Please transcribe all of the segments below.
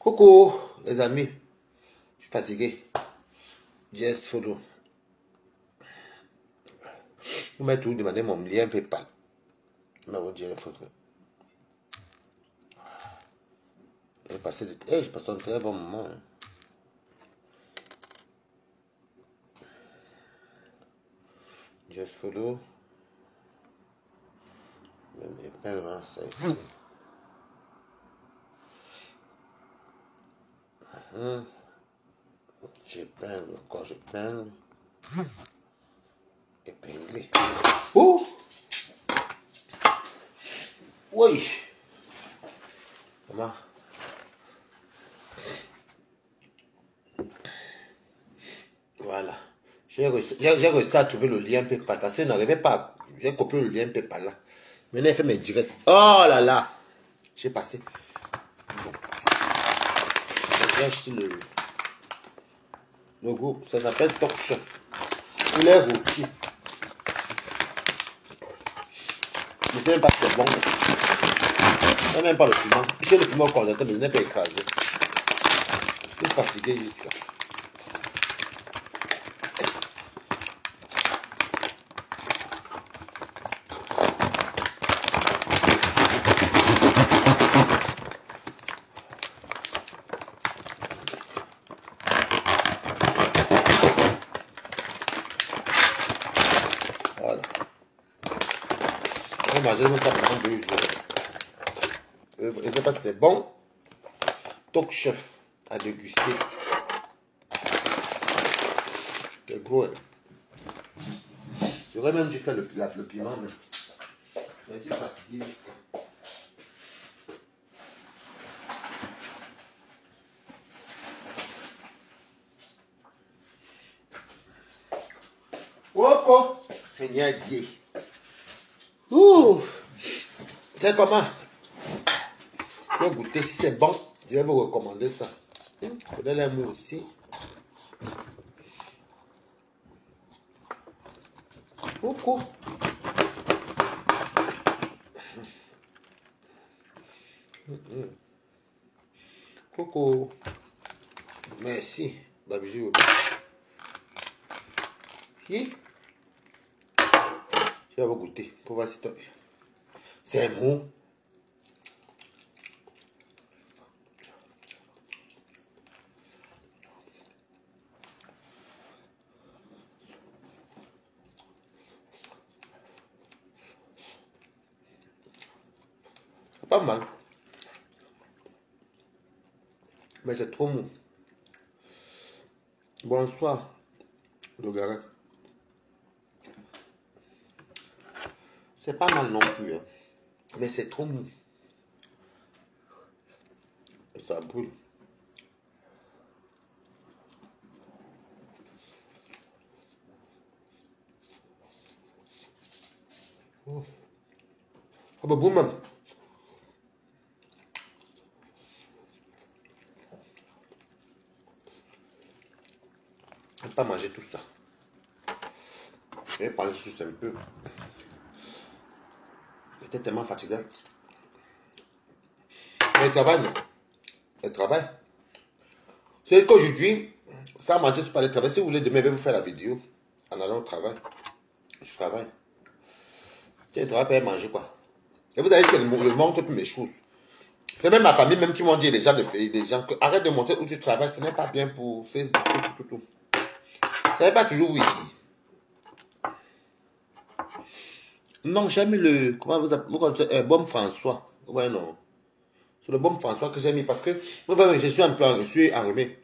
Coucou les amis, je suis fatigué. Just follow. Vous m'avez toujours demandé mon lien PayPal. Mais vous direz photo. J'ai passé un très bon moment. Hein. Just follow. Même épingle, ça ici. J'épingle, encore j'épingle. Épinglé. Oh! Oui! Comment? Voilà. J'ai réussi à trouver le lien PayPal parce que je n'arrivais pas. J'ai copié le lien PayPal là. Maintenant, il fait mes directs. Oh là là! J'ai passé. Bon. J'ai acheté le groupe. Ça s'appelle Top Chef. Poulet rôti. Je ne sais même pas si c'est bon. Je n'ai même pas le piment. J'ai le piment congélateur, mais je n'ai pas écrasé. Je suis fatigué jusqu'à. Voilà. Je vais manger ça pendant 2 jours. Je ne sais pas si c'est bon. Top Chef à déguster. C'est gros. Hein. J'aurais même dû faire le piment. Mais je suis fatigué. Oh, Seigneur Dieu. Ouh. C'est comment? Je vais goûter. Si c'est bon, je vais vous recommander ça. Prenez-le moi aussi. Coucou. Coucou. Merci. Babijou. Je vais vous goûter pour voir si c'est mou. C'est pas mal. Mais c'est trop mou. Bonsoir, le gars. C'est pas mal non plus. Hein. Mais c'est trop mou. Et ça brûle. Oh. Ah bah bon même. Je ne vais pas manger tout ça. Je vais parler juste un peu. J'étais tellement fatigué. Mais le travail, non. Le travail. C'est qu'aujourd'hui, ça manger, c'est pas le travail. Si vous voulez, demain, je vais vous faire la vidéo. En allant au travail. Je travaille. Tu sais, le travail pour manger quoi. Et vous avez dit que le montre toutes mes choses. C'est même ma famille même qui m'ont dit, les gens que arrête de montrer où tu travailles, ce n'est pas bien pour Facebook, tout. Ce n'est pas toujours ici. Non, j'ai mis le, comment vous appelez, Baume François. Ouais, non. C'est le Baume François que j'ai mis parce que, vous voyez, je suis un peu, je suis enrhumé.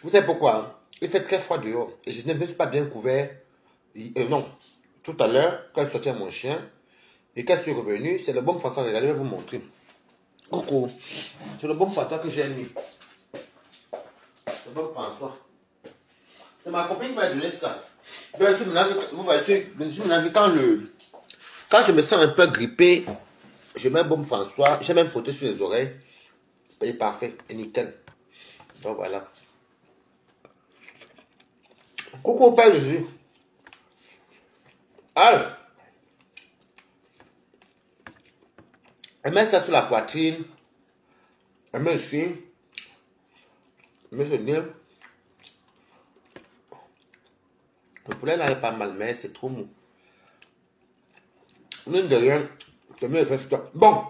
Vous savez pourquoi? Hein? Il fait très froid dehors. Et je ne me suis pas bien couvert. Non. Tout à l'heure, quand je sortais mon chien, et quand je suis revenu, c'est le Baume François que j'allais vous montrer. Coucou. C'est le Baume François que j'ai mis. Le Baume François. C'est ma copine qui m'a donné ça. Vous voyez, quand je me sens un peu grippé, je mets Baume François. J'ai même frotté sur les oreilles. Et parfait. Et nickel. Donc voilà. Coucou, pas le jus. Allez. Elle met ça sur la poitrine. Elle met ici. Mais c'est bien. Le poulet là est pas mal, mais c'est trop mou. Mine de rien, c'est mieux de faire ça. Bon.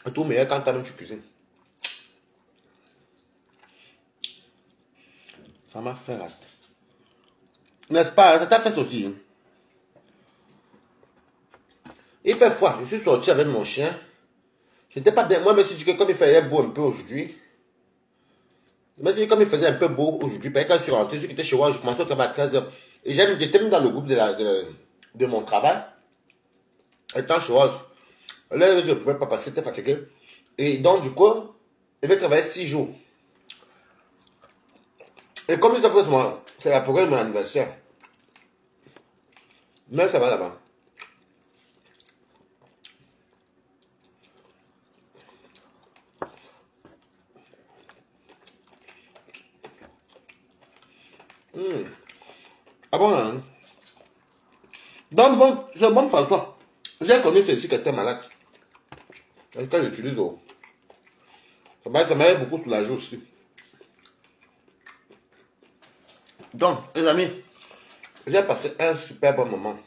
C'est tout meilleur quand toi-même tu cuisines. Ça m'a fait rater. N'est-ce pas? Ça t'a fait ça aussi. Hein? Il fait froid. Je suis sorti avec mon chien. Je n'étais pas bien. Moi, je me suis dit que comme il faisait beau un peu aujourd'hui, je me suis dit comme il faisait un peu beau aujourd'hui, parce que quand je suis rentré, ceux qui étaient chez moi, je commençais au travail à 13h. Et j'étais même dans le groupe de mon travail. Étant chez moi, là, je ne pouvais pas parce que j'étais fatigué. Et donc, du coup, je vais travailler 6 jours. Et comme ça fait c'est la période de mon anniversaire. Mais ça va là-bas. Ah bon, hein? Donc, bon, c'est bon, François. J'ai connu ceci qui était malade. Et quand j'utilise, oh, ça m'avait beaucoup soulagé aussi. Donc, les amis, j'ai passé un super bon moment.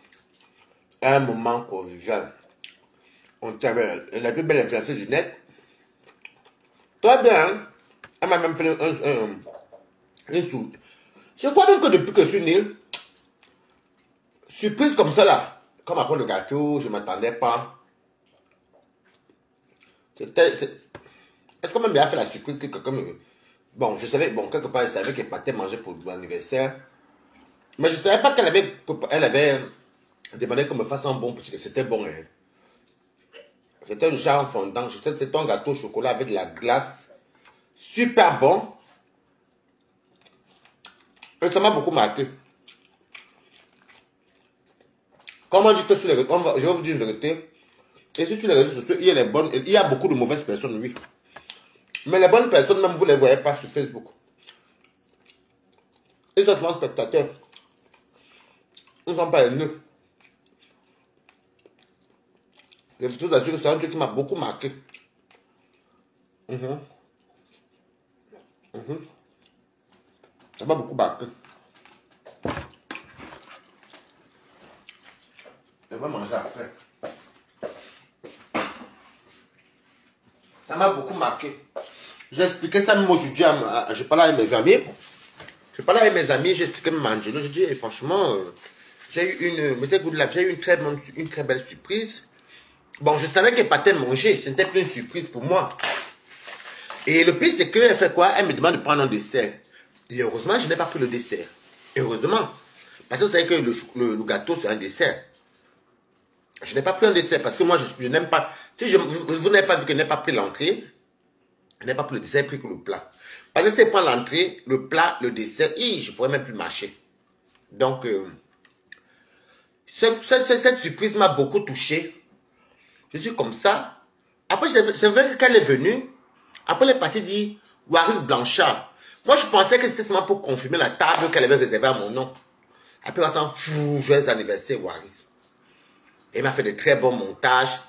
Un moment convivial. On avait la plus belle influenceuse du net. Très bien, hein? Elle m'a même fait un sou. Je crois même que depuis que je suis né, surprise comme ça là, comme après le gâteau, je ne m'attendais pas. Est-ce qu'on m'a bien fait la surprise que quelqu'un me... Bon, je savais, bon, quelque part, je savais qu'elle partait manger pour l'anniversaire. Mais je ne savais pas elle avait demandé qu'on me fasse un bon petit... C'était bon, hein. C'était un genre fondant. C'était un gâteau au chocolat avec de la glace. Super bon. Et ça m'a beaucoup marqué. Comme on dit que sur les réseaux, je vais vous dire une vérité. Et si sur les réseaux sociaux, il y a beaucoup de mauvaises personnes, oui. Mais les bonnes personnes, même vous ne les voyez pas sur Facebook. Ils sont souvent spectateurs. Ils ne sont pas haineux. Je vous assure que c'est un truc qui m'a beaucoup marqué. Ça m'a beaucoup marqué. Je vais manger après. Ça m'a beaucoup marqué. J'ai expliqué ça même aujourd'hui. Je parlais avec mes amis. J'ai expliqué même à Angelo. J'ai dit, franchement, j'ai eu une très belle surprise. Bon, je savais qu'elle partait manger. Ce n'était plus une surprise pour moi. Et le pire, c'est qu'elle fait quoi? Elle me demande de prendre un dessert. Et heureusement, je n'ai pas pris le dessert. Heureusement. Parce que vous savez que le gâteau, c'est un dessert. Je n'ai pas pris un dessert parce que moi, je n'aime pas... Si vous n'avez pas vu que je n'ai pas pris l'entrée, je n'ai pas pris le dessert, j'ai pris que le plat. Parce que si je prends l'entrée, le plat, le dessert, je ne pourrais même plus marcher. Donc, cette surprise m'a beaucoup touché. Je suis comme ça. Après, c'est vrai que quand elle est venue, après elle est partie dire Waris Blanchard. Moi, je pensais que c'était seulement pour confirmer la table qu'elle avait réservée à mon nom. Après, on s'en fout, joyeux anniversaire, Waris. Elle m'a fait de très bons montages,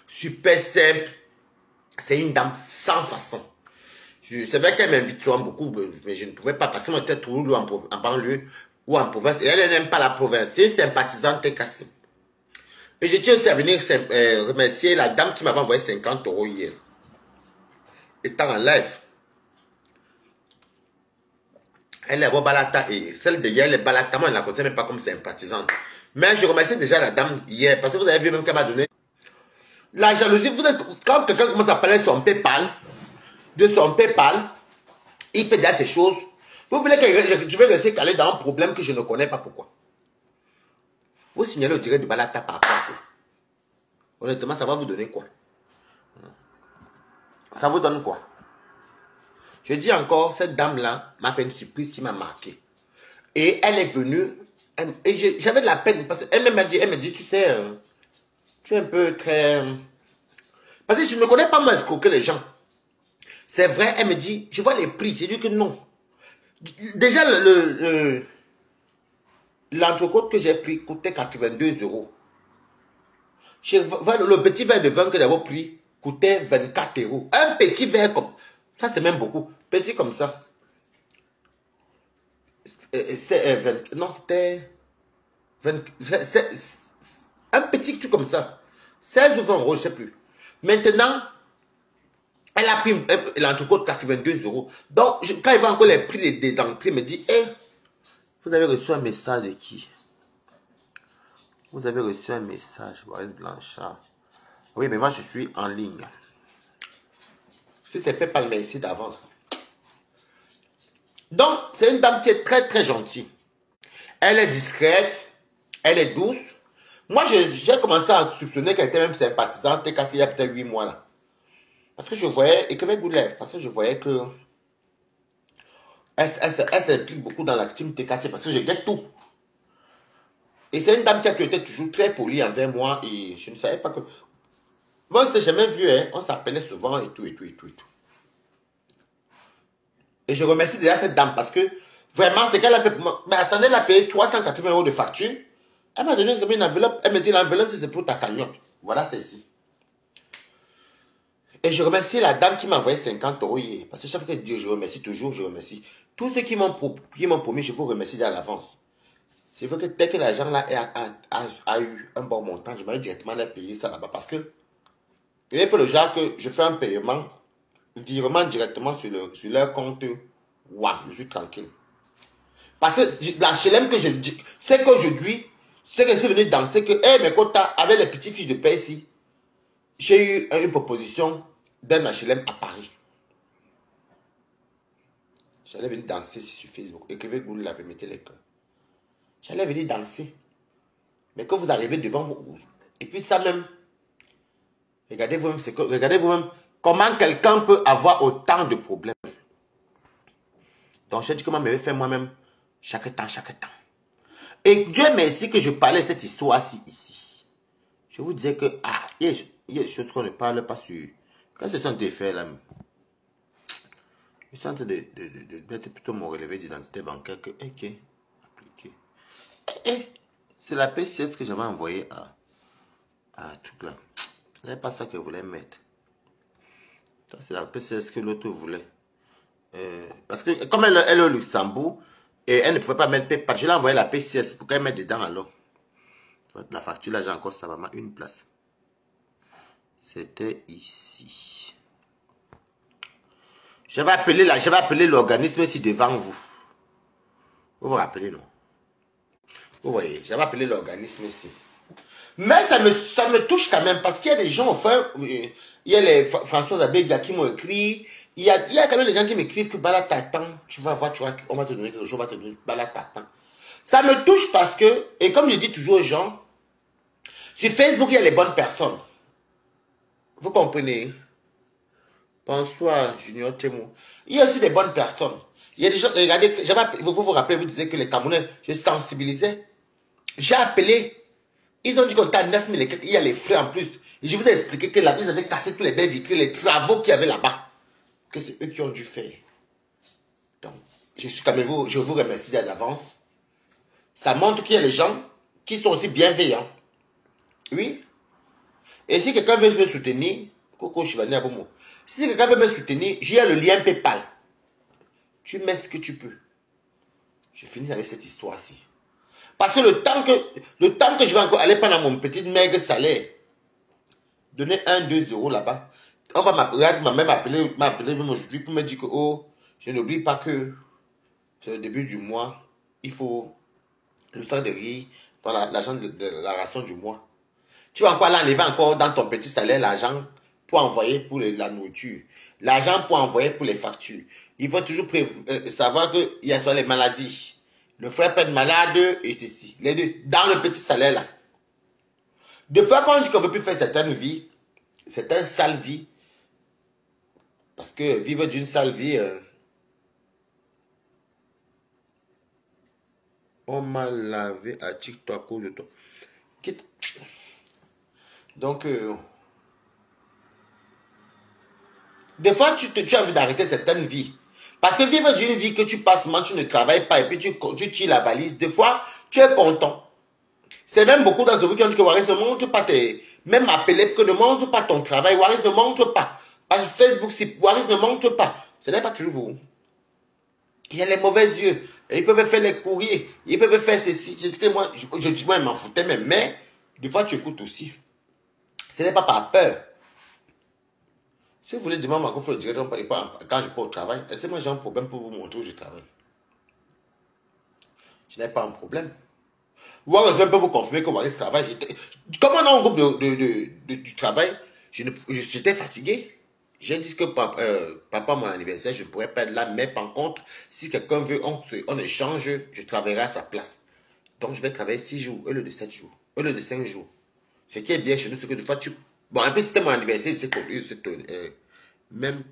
super simple. C'est une dame sans façon. Je savais qu'elle m'invite souvent beaucoup, mais je ne pouvais pas parce qu'on était toujours en banlieue ou en province. Et elle n'aime pas la province. C'est une sympathisante cassée. Et je tiens aussi à venir remercier la dame qui m'avait envoyé 50 € hier. Étant en live. Elle est Balata et celle de hier, elle est Balata. Moi, je ne la considère même pas comme sympathisante. Mais je remercie déjà la dame hier parce que vous avez vu même qu'elle m'a donné. La jalousie, quand quelqu'un commence à parler de son PayPal, il fait déjà ces choses. Vous voulez que je vais rester calé dans un problème que je ne connais pas pourquoi. Vous signalez au direct de Balata par rapport. Honnêtement, ça va vous donner quoi? Ça vous donne quoi? Je dis encore, cette dame-là m'a fait une surprise qui m'a marqué. Et elle est venue, et j'avais de la peine, parce qu'elle m'a dit, tu sais, tu es un peu très... Parce que je ne connais pas moi escroquer les gens. C'est vrai, elle me dit, je vois les prix, j'ai dit que non. Déjà, l'entrecôte que j'ai pris coûtait 82 €. Le petit verre de vin que j'avais pris coûtait 24 €. Un petit verre comme... Ça, c'est même beaucoup. Petit comme ça. Non, c'était... un petit truc comme ça. 16 ou 20 euros, je ne sais plus. Maintenant, elle a pris l'entrecôte 82 euros. Donc, quand il voit encore les prix des entrées, il me dit, hey, vous avez reçu un message de qui? Vous avez reçu un message, Boris Blanchard. Oui, mais moi, je suis en ligne. Si c'est fait par le merci d'avance. Donc, c'est une dame qui est très, très gentille. Elle est discrète, elle est douce. Moi, j'ai commencé à soupçonner qu'elle était même sympathisante il y a peut-être 8 mois là. Parce que je voyais, et que mes goûts de lèvres, parce que je voyais que elle s'implique beaucoup dans la team TKC parce que je gagne tout. Et c'est une dame qui a été toujours très polie envers moi et je ne savais pas que... Moi, on ne s'est jamais vu, hein. On s'appelait souvent et tout, et tout, et tout, et tout. Et je remercie déjà cette dame parce que vraiment, c'est qu'elle a fait... Mais attendez, elle a payé 380 euros de facture. Elle m'a donné une enveloppe. Elle me dit, l'enveloppe, c'est pour ta cagnotte. Voilà celle-ci. Et je remercie la dame qui m'a envoyé 50 euros hier. Parce que chaque fois que je remercie toujours, je remercie. Tous ceux qui m'ont promis, je vous remercie déjà à l'avance. C'est vrai que dès que l'argent là a eu un bon montant, je m'allais directement aller payer ça là-bas. Parce que il faut le genre que je fais un paiement, virement directement sur leur compte. Waouh, je suis tranquille. Parce que la HLM que je dis, c'est qu'aujourd'hui, c'est que je suis venu danser que, hey, mes quotas, avec les petits fiches de paie ici, j'ai eu une proposition d'un HLM à Paris. J'allais venir danser sur Facebook. Écrivez que vous l'avez, mettez les cœurs. J'allais venir danser. Mais quand vous arrivez devant vous, et puis ça même, regardez vous-même comment quelqu'un peut avoir autant de problèmes. Donc je dis comment me fait moi-même chaque temps. Et Dieu merci que je parlais de cette histoire-ci ici. Je vous disais que, il y a des choses qu'on ne parle pas sur. Quand ce sont des faits là, je suis en train de mettre plutôt mon relevé d'identité bancaire que, ok, appliqué. C'est la PCS que j'avais envoyé à tout là. Ce n'est pas ça que je voulais mettre. Ça, c'est la PCS que l'autre voulait. Parce que comme elle est au Luxembourg, et elle ne pouvait pas mettre PayPal, je l'ai envoyé la PCS pour qu'elle mette dedans alors. La facture là, j'ai encore ça, maman, une place. C'était ici. Je vais appeler l'organisme ici devant vous. Vous vous rappelez, non? Vous voyez, j'avais appelé l'organisme ici. Mais ça me touche quand même parce qu'il y a des gens, enfin, il y a les François Abéga qui m'ont écrit. Il y a quand même des gens qui m'écrivent que Bala t'attend. Tu vas voir, on va te donner quelque chose, on va te donner Bala t'attend. Ça me touche parce que, et comme je dis toujours aux gens, sur Facebook, il y a les bonnes personnes. Vous comprenez? Bonsoir, Junior Temo. Il y a aussi des bonnes personnes. Il y a des gens, regardez, vous vous rappelez, vous disiez que les Camerounais, je sensibilisais. J'ai appelé. Ils ont dit qu'on était à 9 000 et quelques. Il y a les frais en plus. Et je vous ai expliqué que là, ils avaient cassé tous les baies vitrées, les travaux qu'il y avait là-bas. Que c'est eux qui ont dû faire. Donc, je vous remercie d'avance. Ça montre qu'il y a des gens qui sont aussi bienveillants. Oui. Et si quelqu'un veut me soutenir, Coco Chivani Abomo, si quelqu'un veut me soutenir, j'ai le lien PayPal. Tu mets ce que tu peux. Je finis avec cette histoire-ci. Parce que le temps que je vais encore aller prendre mon petit maigre salaire, donner 1-2 euros là-bas, on va m'appeler, m'appeler même aujourd'hui pour me dire que, oh, je n'oublie pas que c'est le début du mois, il faut le sang de riz dans l'argent de la ration du mois. Tu vas encore l'enlever encore dans ton petit salaire, l'argent pour envoyer pour la nourriture, l'argent pour envoyer pour les factures. Il faut toujours savoir qu'il y a sur les maladies. Le frère peut être malade et ceci. Les deux, dans le petit salaire là. De fois quand on dit qu'on ne veut plus faire certaines vies, certaines sales vies, parce que vivre d'une sale vie, on m'a lavé à TikTok à cause de toi. Donc, des fois tu as envie d'arrêter certaines vies. Parce que vivre d'une vie que tu passes, tu ne travailles pas et puis tu tires la valise, des fois, tu es content. C'est même beaucoup d'entre vous qui ont dit que Waris ne montre pas même appelé que ne montre pas ton travail. Waris ne montre pas. Parce que Facebook, Waris ne montre pas. Ce n'est pas toujours vous. Il y a les mauvais yeux. Ils peuvent faire les courriers. Ils peuvent faire ceci. Je dis que moi, je m'en foutais même. Mais, des fois, tu écoutes aussi. Ce n'est pas par peur. Si vous voulez demander il faut le dire quand je pars au travail, est-ce que moi j'ai un problème pour vous montrer où je travaille? Je n'ai pas un problème. Ou alors je ne vais pas vous confirmer que Waris travaille. Comme on a un groupe du travail, j'étais fatigué. J'ai dit que papa, mon anniversaire, je ne pourrais pas être là. Mais par contre, si quelqu'un veut, on échange, je travaillerai à sa place. Donc je vais travailler 6 jours au lieu de 7 jours, au lieu de 5 jours. Ce qui est bien chez nous, c'est que des fois tu... Bon, un peu c'était mon anniversaire, c'est même,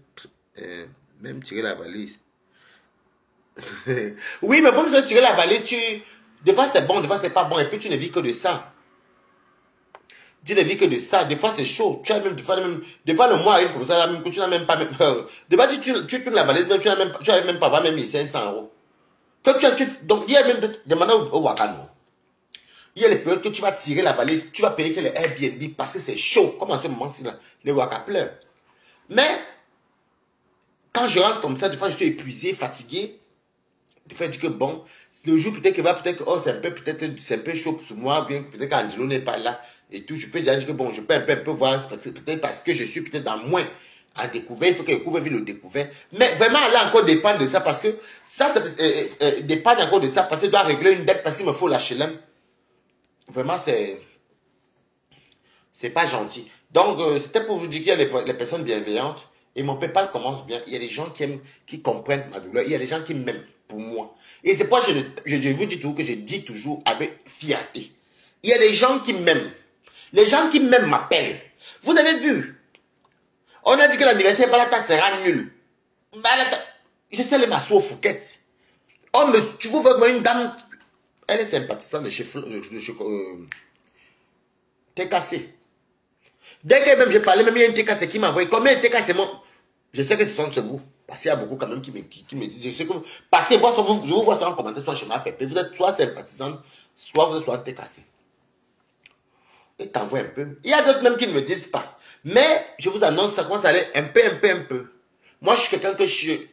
même tirer la valise. Oui, mais comme ça, tirer la valise, des fois c'est bon, des fois c'est pas bon. Et puis tu ne vis que de ça. Tu ne vis que de ça. Des fois c'est chaud. Tu as même, des fois le mois arrive comme ça, même, que tu n'as même pas... des fois tu tournes la valise, même, tu n'avais même pas 20 même 1500 euros. Donc il y a même des mandats au Wakano. Il y a les périodes que tu vas tirer la valise, tu vas payer que les Airbnb parce que c'est chaud. Comme en ce moment-ci, les Waka pleurent. Mais, quand je rentre comme ça, des fois je suis épuisé, fatigué. Des fois je dis que bon, le jour peut-être que oh, c'est un peu chaud pour moi, bien peut-être qu'Angelo n'est pas là et tout. Je peux déjà dire que bon, je peux un peu voir, peut-être parce que je suis peut-être dans moins à découvert. Il faut que le couvre le découvert. Mais vraiment, là encore dépendre de ça parce que ça dépend encore de ça parce que je dois régler une dette parce qu'il me faut l'HLM. Vraiment, c'est pas gentil. Donc, c'était pour vous dire qu'il y a les personnes bienveillantes. Et mon PayPal commence bien. Il y a des gens qui comprennent ma douleur. Il y a des gens qui m'aiment pour moi. Et c'est pourquoi je vous dis toujours que je dis toujours avec fierté. Il y a des gens qui m'aiment. Les gens qui m'aiment m'appellent. Vous avez vu? On a dit que l'anniversaire Balata sera nul. Balata, je sais les masseaux Fouquet. Oh, mais tu vous vois une dame... Elle est sympathisante de chez TKC. Dès que même j'ai parlé, même il y a une TKC qui m'a envoyé. Combien de TKC moi? Je sais que ce sont chez vous. Parce qu'il y a beaucoup quand même qui me disent. Je sais que parce que je vous vois ça en commentaire, soit chez ma pépé. Vous êtes soit sympathisante, soit vous êtes soit TKC. Et t'envoie un peu. Il y a d'autres même qui ne me disent pas. Mais je vous annonce, ça commence à aller un peu. Moi, je suis quelqu'un que c'est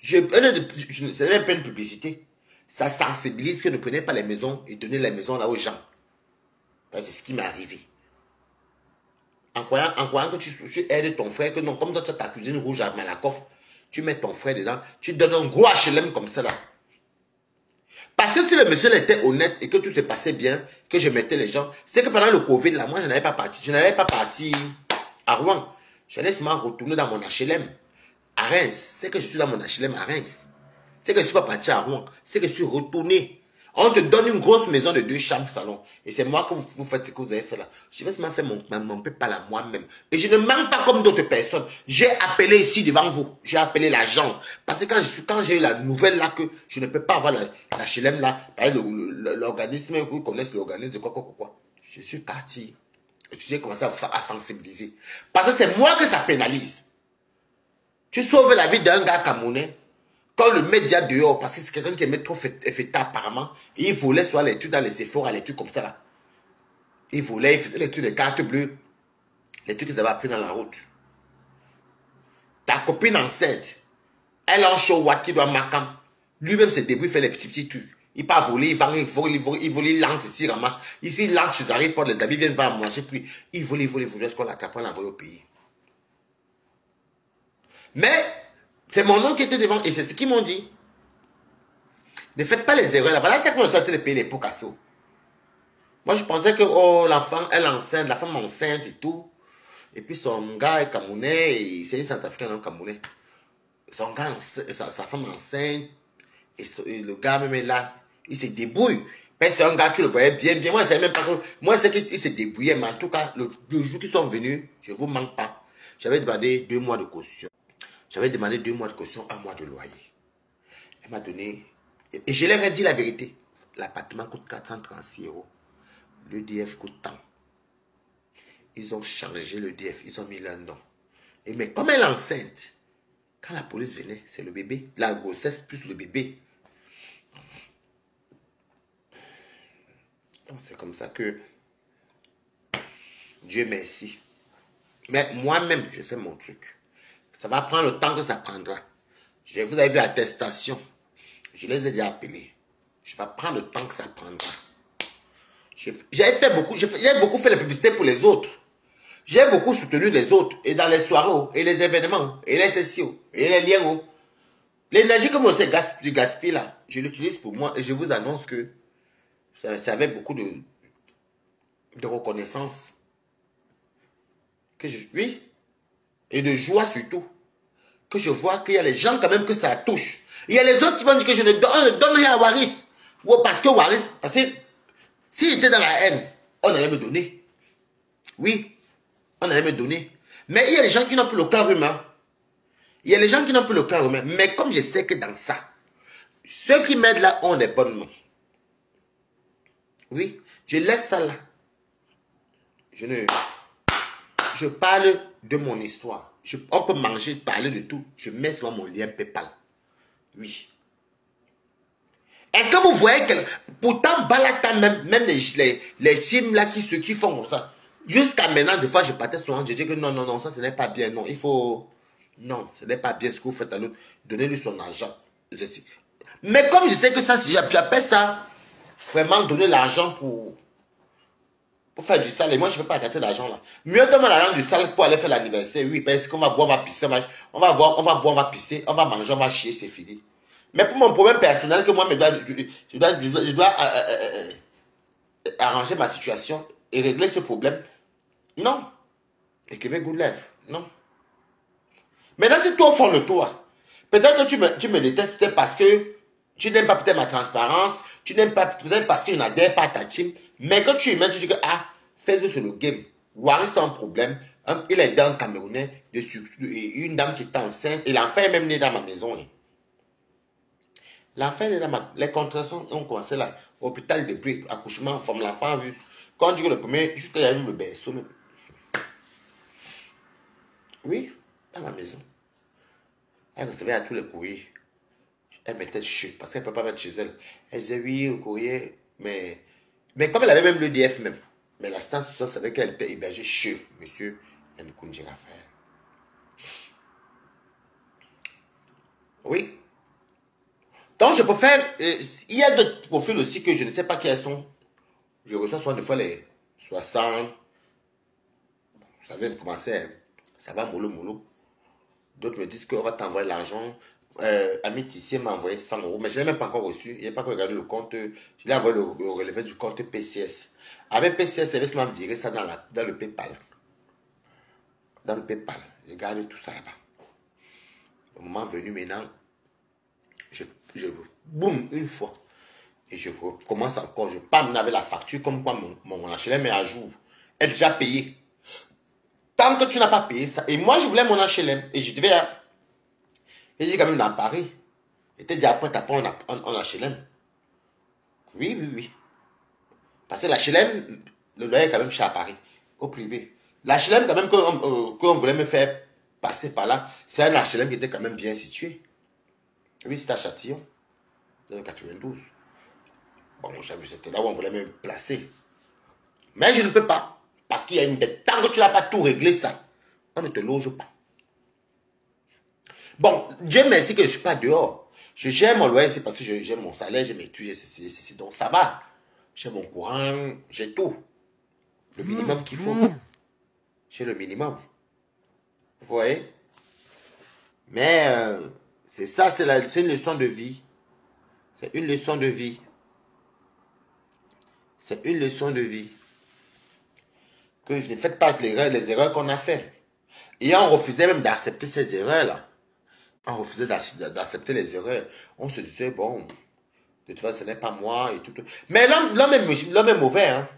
même pas une publicité. Ça sensibilise que ne prenez pas les maisons et donnez les maisons là aux gens. C'est ce qui m'est arrivé. En croyant que tu aides ton frère, que non, comme toi tu as ta cuisine rouge à Malakoff, tu mets ton frère dedans, tu donnes un gros HLM comme ça là. Parce que si le monsieur était honnête et que tout se passait bien, que je mettais les gens, c'est que pendant le Covid là, moi je n'avais pas parti à Rouen. J'allais seulement retourner dans mon HLM à Reims. C'est que je suis dans mon HLM à Reims. C'est que je ne suis pas parti à Rouen. C'est que je suis retourné. On te donne une grosse maison de 2 chambres, salon. Et c'est moi que vous faites ce que vous avez fait là. Je vais seulement faire mon PayPal à moi-même. Et je ne manque pas comme d'autres personnes. J'ai appelé ici devant vous. J'ai appelé l'agence. Parce que quand j'ai eu la nouvelle là que je ne peux pas avoir la HLM là, l'organisme, vous connaissez l'organisme, quoi. Je suis parti. J'ai commencé à sensibiliser. Parce que c'est moi que ça pénalise. Tu sauves la vie d'un gars camerounais. Quand le média dehors, parce que c'est quelqu'un qui aimait trop fêtard apparemment, et il volait soit les trucs dans les Sephora, les trucs comme ça là. Il volait, il faisait les trucs, les cartes bleues, les trucs qu'ils avaient appris dans la route. Ta copine enceinte, elle a un show what qui doit marquer. Lui-même se débrouille, il fait les petits trucs. Il part voler, il vend, il vole, il lance, il ramasse. Ici, il lance, ils arrivent, les habits viennent voir manger, puis il vole, est-ce qu'on l'attrape, on l'envoie au pays. Mais, c'est mon nom qui était devant, et c'est ce qu'ils m'ont dit. Ne faites pas les erreurs là. Voilà, c'est qu'on a sorti de payer les pots cassés. Moi, je pensais que oh, la femme, elle enceinte, la femme enceinte et tout. Et puis son gars est camerounais, c'est une centrafricaine non camerounais. Son gars, sa femme enceinte, et le gars même est là, il se débrouille. Mais c'est un gars, tu le voyais bien. Moi, c'est même pas que. Moi, c'est qu'il se débrouillait, mais en tout cas, le jour qu'ils sont venus, je ne vous manque pas. J'avais demandé 2 mois de caution. J'avais demandé 2 mois de caution, 1 mois de loyer. Elle m'a donné. Et je leur ai dit la vérité. L'appartement coûte 436 €. L'EDF coûte tant. Ils ont changé l'EDF. Ils ont mis leur nom. Mais comme elle est enceinte, quand la police venait, c'est le bébé. La grossesse plus le bébé. Donc c'est comme ça que Dieu merci. Mais moi-même, je fais mon truc. Ça va prendre le temps que ça prendra. Vous avez vu attestation. Je les ai déjà appelés. Je vais prendre le temps que ça prendra. J'ai beaucoup fait la publicité pour les autres. J'ai beaucoup soutenu les autres. Et dans les soirées, et les événements, et les sessions, et les liens. L'énergie que moi je gaspille là, je l'utilise pour moi. Et je vous annonce que ça avait beaucoup de reconnaissance. Oui. Et de joie surtout. Que je vois qu'il y a les gens quand même que ça touche. Il y a les autres qui vont dire que je ne donne rien à Waris. Ou parce que Waris, parce que s'il était dans la haine, on allait me donner. Oui, on allait me donner. Mais il y a les gens qui n'ont plus le cœur humain. Il y a les gens qui n'ont plus le cœur humain. Mais comme je sais que dans ça, ceux qui m'aident là ont des bonnes mains. Oui, je laisse ça là. Je parle de mon histoire. On peut manger, parler de tout. Je mets sur mon lien PayPal. Oui. Est-ce que vous voyez que... Pourtant, Balata, même les teams là qui font comme ça. Jusqu'à maintenant, des fois, je partais souvent. Je dis que non, ça, ce n'est pas bien. Non, il faut... Non, ce n'est pas bien ce que vous faites à l'autre. Donnez-lui son argent. Mais comme je sais que ça, si j'appelle ça, vraiment donner l'argent pour faire du sale. Et moi, je ne veux pas gâter l'argent là. Mieux donner l'argent du sale pour aller faire l'anniversaire. Oui, parce qu'on va boire, on va pisser. On va boire, on va pisser. On va manger, on va chier, c'est fini. Mais pour mon problème personnel, que moi, je dois arranger ma situation et régler ce problème. Non. Et que good life. Non. Maintenant, si toi, au fond de toi, peut-être que tu me détestes parce que tu n'aimes pas peut-être ma transparence, tu n'aimes pas peut-être parce que je n'adhère pas à ta team, mais quand tu aimes, tu dis que, Facebook sur le game. Waris c'est un problème. Il est dans un Camerounais, une dame qui est enceinte, et l'enfant est même né dans ma maison. L'enfant est né dans les contractions ont commencé là. Hôpital de bruit, accouchement, forme l'enfant vu. Quand on dit que le premier, jusqu'à il y a eu le berceau même. Oui, dans ma maison. Elle recevait à tous les courriers. Elle mettait chez, parce qu'elle ne peut pas mettre chez elle. Elle disait oui, au courrier, mais comme elle avait même l'EDF même. Mais la stance, ça savait qu'elle était hébergée chez monsieur Nkoundji Raphaël. Oui. Donc je peux faire, il y a d'autres profils aussi que je ne sais pas qui elles sont. Je reçois soit des fois les 60. Ça vient de commencer, ça va mollo. D'autres me disent qu'on va t'envoyer l'argent. Ami Tissier m'a envoyé 100 euros, mais je n'ai même pas encore reçu. Il n'a pas encore regardé le compte. Je l'ai envoyé le relevé du compte PCS. Avec PCS, service m'a viré ça dans le PayPal. Dans le PayPal. Je garde tout ça là-bas. Au moment venu maintenant, je boum, une fois. Et je commence encore. Je parle avec la facture comme quoi mon HLM est à jour. Elle est déjà payée. Tant que tu n'as pas payé ça. Et moi, je voulais mon HLM. Et je devais... Et j'ai quand même dans Paris. J'étais déjà prêt à prendre en HLM. Oui. Parce que l'HLM, le loyer est quand même cher à Paris. Au privé. L'HLM, quand même, qu'on voulait me faire passer par là, c'est un HLM qui était quand même bien situé. Oui, c'était à Châtillon. Dans le 92. Bon, j'ai vu, c'était là où on voulait me placer. Mais je ne peux pas. Parce qu'il y a une dette. Tant que tu n'as pas tout réglé ça, on ne te loge pas. Bon, Dieu merci que je ne suis pas dehors. Je gère mon loyer, c'est parce que je gère mon salaire, j'ai mes trucs, ceci. Donc ça va. J'ai mon courant, j'ai tout. Le minimum qu'il faut. J'ai le minimum. Vous voyez? Mais c'est ça, c'est une leçon de vie. C'est une leçon de vie. C'est une leçon de vie. Que je ne faites pas les erreurs qu'on a fait. Et on refusait même d'accepter ces erreurs-là. On refusait d'accepter les erreurs. On se disait, bon, de toute façon, ce n'est pas moi et tout. Mais l'homme est mauvais. Hein.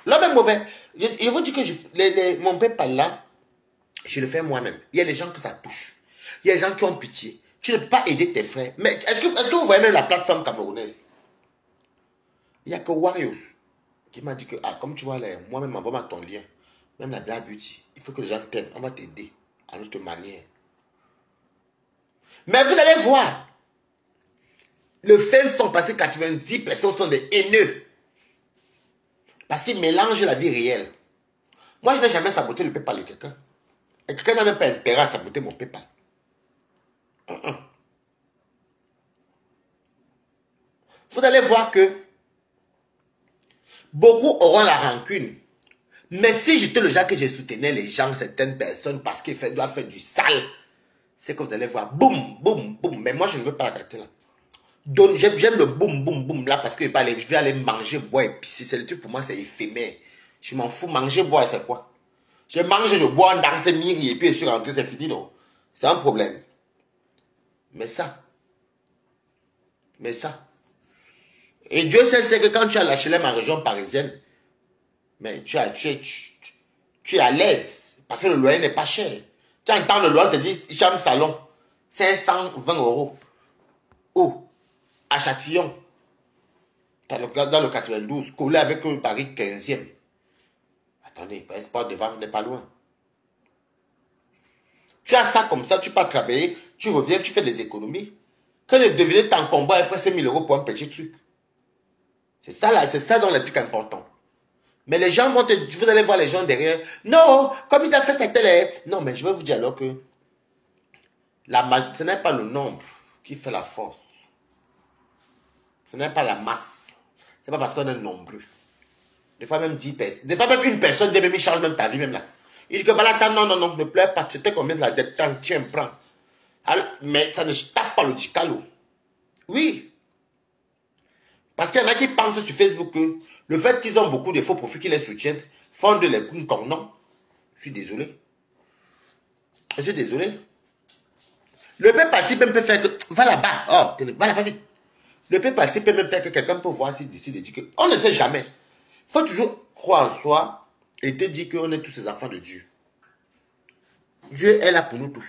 L'homme est mauvais. Je vous dis que mon PayPal là, je le fais moi-même. Il y a des gens que ça touche. Il y a des gens qui ont pitié. Tu ne peux pas aider tes frères. Mais est-ce que vous voyez même la plateforme camerounaise? Il n'y a que Warriors qui m'a dit que, comme tu vois, moi-même, envoie-moi ton lien. Même la Black Beauty. Il faut que les gens t'aident. On va t'aider à notre manière. Mais vous allez voir. Le fait sont passés 90 personnes sont des haineux. Parce qu'ils mélangent la vie réelle. Moi, je n'ai jamais saboté le PayPal de quelqu'un. Et quelqu'un n'a même pas intérêt à saboter mon PayPal. vous allez voir que beaucoup auront la rancune. Mais si j'étais le genre que je soutenais les gens, certaines personnes, parce qu'ils doivent faire du sale, c'est que vous allez voir, boum, boum, boum. Mais moi, je ne veux pas arrêter là. Donc, j'aime le boum, boum, boum là, parce que je vais aller manger, boire et pisser. C'est le truc pour moi, c'est éphémère. Je m'en fous, manger, boire, c'est quoi? Je mange, je bois, danse, miri, et puis je suis rentré, c'est fini, non? C'est un problème. Mais ça. Et Dieu seul sait que quand tu as lâché ma région parisienne, mais tu es à l'aise. Parce que le loyer n'est pas cher. Tu entends le loyer te dit, chambre salon, 520 €. Où? À Châtillon. Dans le 92, collé avec le Paris 15e. Attendez, Espoir de Vavre n'est pas loin. Tu as ça comme ça, tu peux travailler, tu reviens, tu fais des économies. Que de devenir ton combat et presque 1000 € pour un petit truc. C'est ça là, c'est ça dans le truc important. Mais les gens vont vous allez voir les gens derrière. Non, comme ils ont fait cette télé. Non, mais je vais vous dire alors que ce n'est pas le nombre qui fait la force. Ce n'est pas la masse. Ce n'est pas parce qu'on est nombreux. Des fois même 10 personnes. Des fois même une personne, même il change même ta vie même là. Il dit que bah là, non, ne pleure pas. C'était combien de la dette? Tiens, prends. Alors, mais ça ne tape pas le dicalo. Oui. Parce qu'il y en a qui pensent sur Facebook que le fait qu'ils ont beaucoup de faux profils qui les soutiennent font de les coups comme non. Je suis désolé. Je suis désolé. Le peu passé peut faire que... Va là-bas. Oh, va là-bas vite. Le peu passé peut même faire que quelqu'un peut voir s'il décide de dire que... On ne sait jamais. Il faut toujours croire en soi et te dire qu'on est tous ces enfants de Dieu. Dieu est là pour nous tous.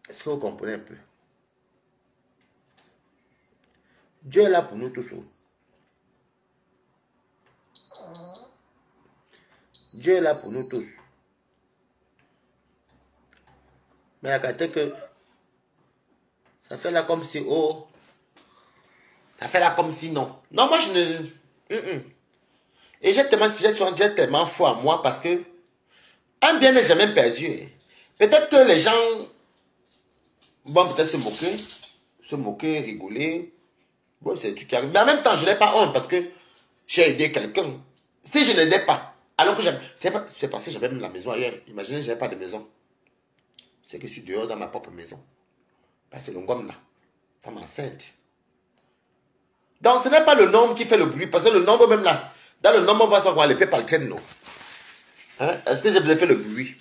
Est-ce que vous comprenez un peu? Dieu est là pour nous tous. Dieu est là pour nous tous. Mais la réalité que ça fait là comme si, oh, ça fait là comme si non. Non, moi je ne... Et j'ai tellement foi en moi parce que un bien n'est jamais perdu. Peut-être que les gens vont peut-être se moquer, rigoler. Bon, c'est du carré. Mais en même temps, je n'ai pas honte parce que j'ai aidé quelqu'un. Si je n'aidais pas, alors que j'avais... C'est parce que j'avais même la maison ailleurs. Imaginez, je n'avais pas de maison. C'est que je suis dehors dans ma propre maison. Parce que le gomme là, femme enceinte. Donc, ce n'est pas le nombre qui fait le bruit. Parce que le nombre même là, dans le nombre, on va savoir l'épée par le train, non. Hein? Est-ce que j'ai besoin de faire le bruit?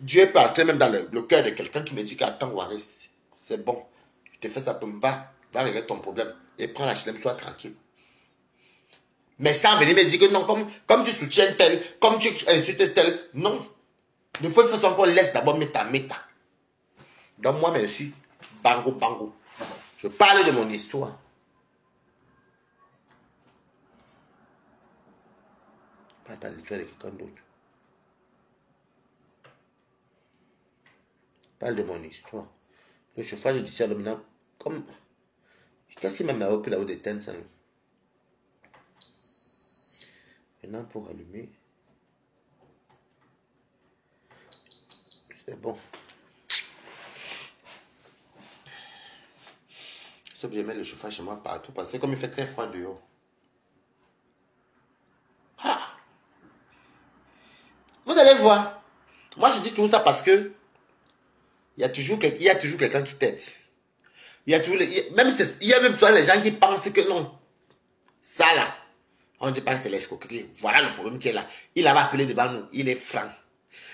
Dieu peut entrer même dans le cœur de quelqu'un qui me dit qu'attends, Waris, c'est bon. Je te fais ça pour me va régler ton problème. Et prends la chelem, sois tranquille. Mais sans venir me dire que non, comme tu soutiens tel, comme tu insultes tel, non. Il faut faire ça encore, laisse d'abord méta. Donc moi, merci. Bango, bango. Je parle de mon histoire. Pas l'histoire de quelqu'un d'autre. Parle de mon histoire. Le chauffage du ciel maintenant, comme... Je casse même ma robe là-haut d'éteindre ça. Maintenant pour allumer. C'est bon. Sauf que je mets le chauffage chez moi partout parce que comme il fait très froid dehors. Ah! Vous allez voir. Moi je dis tout ça parce que il y a toujours quelqu'un qui t'aide. Il y a toujours même toi les gens qui pensent que non. Ça là, on ne dit pas que c'est l'escroquerie. Voilà le problème qui est là. Il avait appelé devant nous. Il est franc.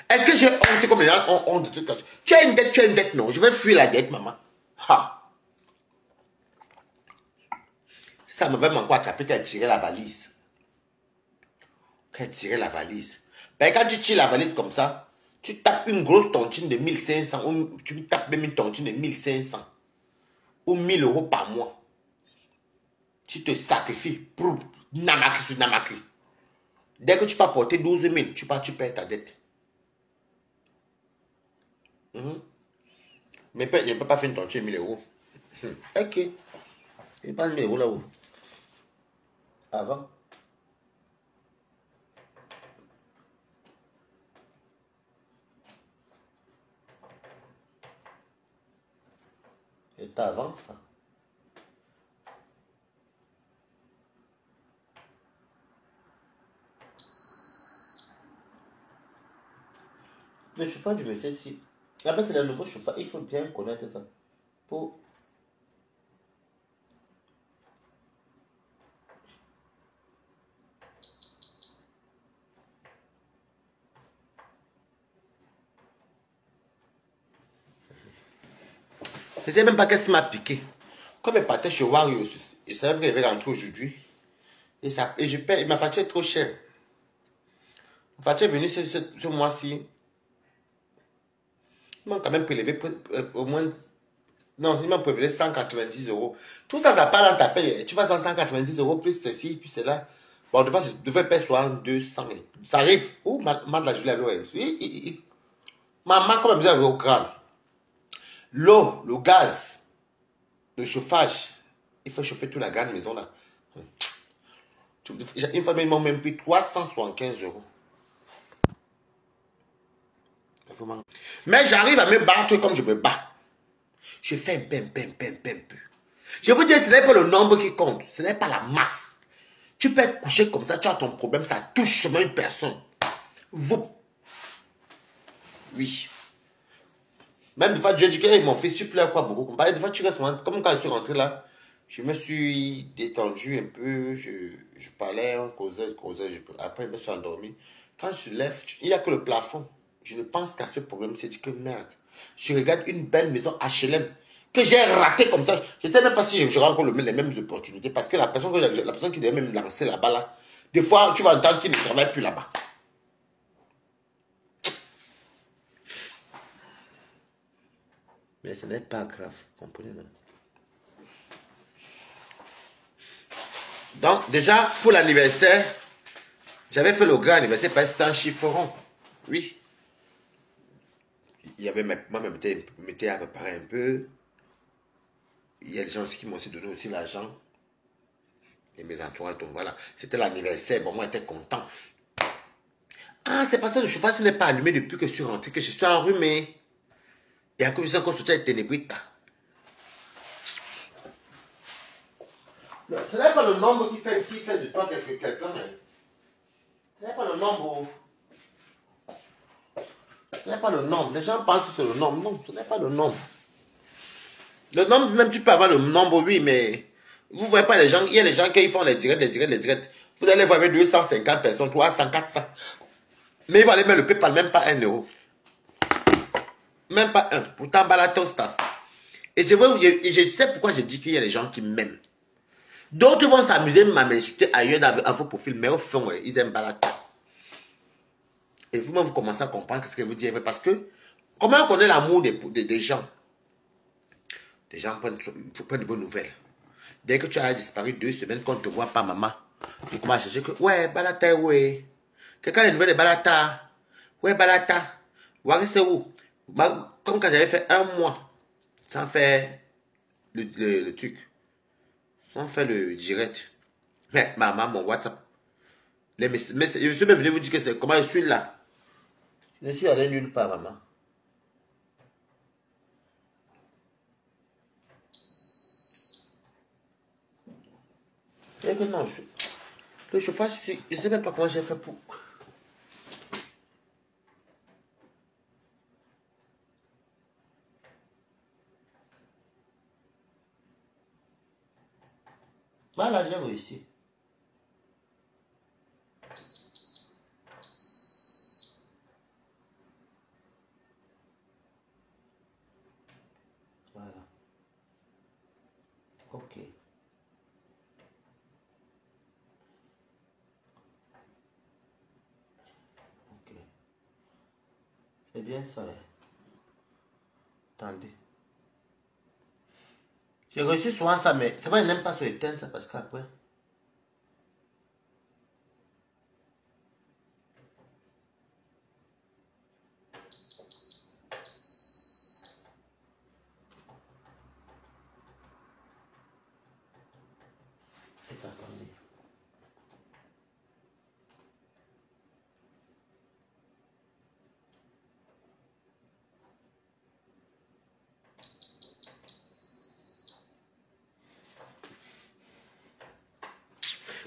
Est-ce que j'ai honte comme les gens ont honte de tout ça? Tu as une dette, non. Je vais fuir la dette, maman. Ha. Ça me va encore attraper qu'elle tirait la valise. Ben, quand tu tires la valise comme ça, tu tapes une grosse tontine de 1500 ou tu tapes même une tontine de 1500 ou 1000 € par mois. Tu te sacrifies pour namakri sur namakri. Dès que tu peux apporter 12 000, tu perds ta dette. Mais je ne peux pas faire une tontine de 1000 €. Ok. Il pas de 1000 € là-haut. Avant. C'était avant ça. Le chauffage du monsieur, si. En fait, c'est le nouveau chauffage. Il faut bien connaître ça. Pour... Je ne sais même pas qu'est-ce qui m'a piqué. Comme il partait chez Wario, je savais qu'il devait rentrer aujourd'hui. Et je paie, ma facture est trop chère. Ma facture est venue ce mois-ci. Ils m'ont quand même prélevé au moins... Non, ils m'ont prélevé 190 euros. Tout ça, ça part dans ta paye. Tu vas sur 190 euros plus ceci, puis cela. Bon, je devais payer soit 200. Ça arrive. Ouh, ma de la Julie, oui. Maman, comme elle me disait au crâne. L'eau, le gaz, le chauffage. Il faut chauffer toute la grande maison là. Une fois, ils m'ont même pris 375 euros. Mais j'arrive à me battre comme je me bats. Je fais un peu. Je vous dis, ce n'est pas le nombre qui compte. Ce n'est pas la masse. Tu peux être couché comme ça, tu as ton problème, ça touche seulement une personne. Vous. Oui. Même des fois, Dieu dit que mon fils, tu pleures pas beaucoup. Des fois, tu restes, comme quand je suis rentré là, je me suis détendu un peu, je parlais, on causait, après je me suis endormi. Quand je lève, il n'y a que le plafond. Je ne pense qu'à ce problème, c'est dit que merde. Je regarde une belle maison HLM que j'ai ratée comme ça. Je ne sais même pas si je rencontre les mêmes opportunités parce que la personne qui devait même lancer là-bas, là, des fois, tu vas entendre qu'il ne travaille plus là-bas. Mais ce n'est pas grave, comprenez, non? Donc, déjà, pour l'anniversaire, j'avais fait le grand anniversaire parce que c'était un chiffron. Oui. Il y avait, moi, je m'étais à préparer un peu. Il y a des gens aussi qui m'ont aussi donné aussi l'argent. Et mes entourages, donc voilà. C'était l'anniversaire. Bon, moi, j'étais content. Ah, c'est parce que le chauffage n'est pas allumé depuis que je suis rentré, que je suis enrhumé. Et à cause de ça, qu'on se tient ténébrita. Ce n'est pas le nombre qui fait de toi quelqu'un. Ce n'est pas le nombre. Ce n'est pas le nombre. Les gens pensent que c'est le nombre. Non, ce n'est pas le nombre. Le nombre, même tu peux avoir le nombre, oui, mais vous ne voyez pas les gens. Il y a des gens qui font les directs. Vous allez voir avec 250 personnes, 300, 400. Mais ils vont aller mettre le PayPal, même pas 1 euro. Même pas 1. Pourtant, Balatos tasse. Et je sais pourquoi je dis qu'il y a des gens qui m'aiment. D'autres vont s'amuser, m'insulter ailleurs à vos profils, mais au fond, ouais, ils aiment Balatos. Et vous-même, vous commencez à comprendre ce que vous dites. Parce que, comment on connaît l'amour des gens? Des gens prennent vos nouvelles. Dès que tu as disparu 2 semaines, qu'on ne te voit pas, maman, ils commencent à chercher que, ouais, Balata, ouais. Quelqu'un a des nouvelles de Balata. Ouais, Balata. Ouais, c'est où? Comme quand j'avais fait 1 mois, sans faire le truc, sans faire le direct. Mais, maman, mon WhatsApp. Mais je suis même venu vous dire que c'est comment je suis là. Je ne suis allé nulle part, maman. Et que non, le chauffage, je ne sais même pas comment j'ai fait pour... Voilà, j'ai réussi. Voilà. Ok. Ok. C'est bien ça. Hein. Attendez. J'ai reçu souvent ça, mais c'est vrai, je n'aime pas sur éteindre ça parce qu'après. Attendez.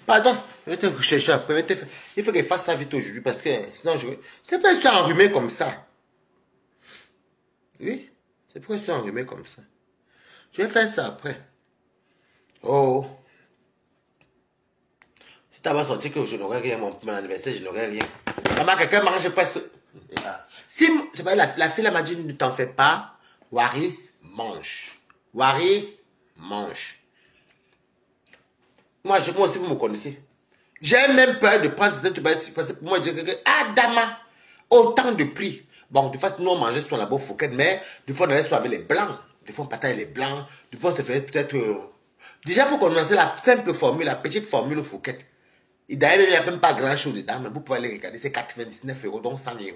Pardon, je vais te chercher après. Il faut qu'il fasse ça vite aujourd'hui parce que sinon je. C'est pas ça enrhumé comme ça. Oui, c'est pourquoi ils sont enrhumés comme ça. Je vais faire ça après. Oh, si tu vas sortir que je n'aurai rien, mon anniversaire, je n'aurai rien. Maman, quelqu'un mange presque. Si, c'est pas la fille m'a dit, ne t'en fais pas. Waris mange. Waris mange. Moi aussi, vous me connaissez. J'ai même peur de prendre cette parce que pour moi, je dis, ah, Dama, autant de prix. Bon, des fois, nous, on mangeait sur la bouffe Fouquet, mais des fois, on allait soit avec les blancs. Des fois, on partageait les blancs. Des fois, on se faisait peut-être. Déjà, pour commencer, la simple formule, la petite formule Fouquet. Et d'ailleurs, il n'y a même pas grand-chose dedans, mais vous pouvez aller regarder, c'est 99 €, donc 100 €.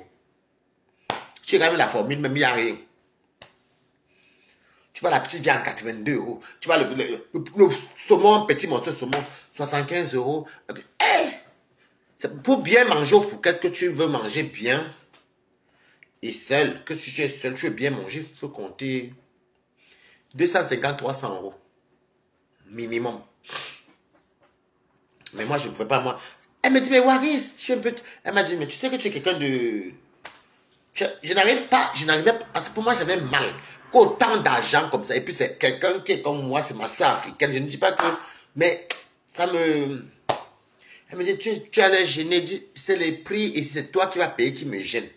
Tu regardes la formule, même il n'y a rien. Tu vois la petite viande 82 €. Tu vois le saumon, petit morceau de saumon, 75 €. Hey! Pour bien manger au Fouquet, que tu veux manger bien, et seul, que si tu es seul, tu veux bien manger, il faut compter 250-300 € minimum. Mais moi, je ne pouvais pas, moi. Elle me dit, mais Waris, elle m'a dit, mais tu sais que tu es quelqu'un de... Je n'arrivais pas, parce que pour moi, j'avais mal. Qu'autant d'argent comme ça, et puis c'est quelqu'un qui est comme moi, c'est ma soeur africaine, je ne dis pas que... Mais ça me... Elle me dit, tu allais gêner, c'est les prix, et c'est toi qui vas payer qui me gêne.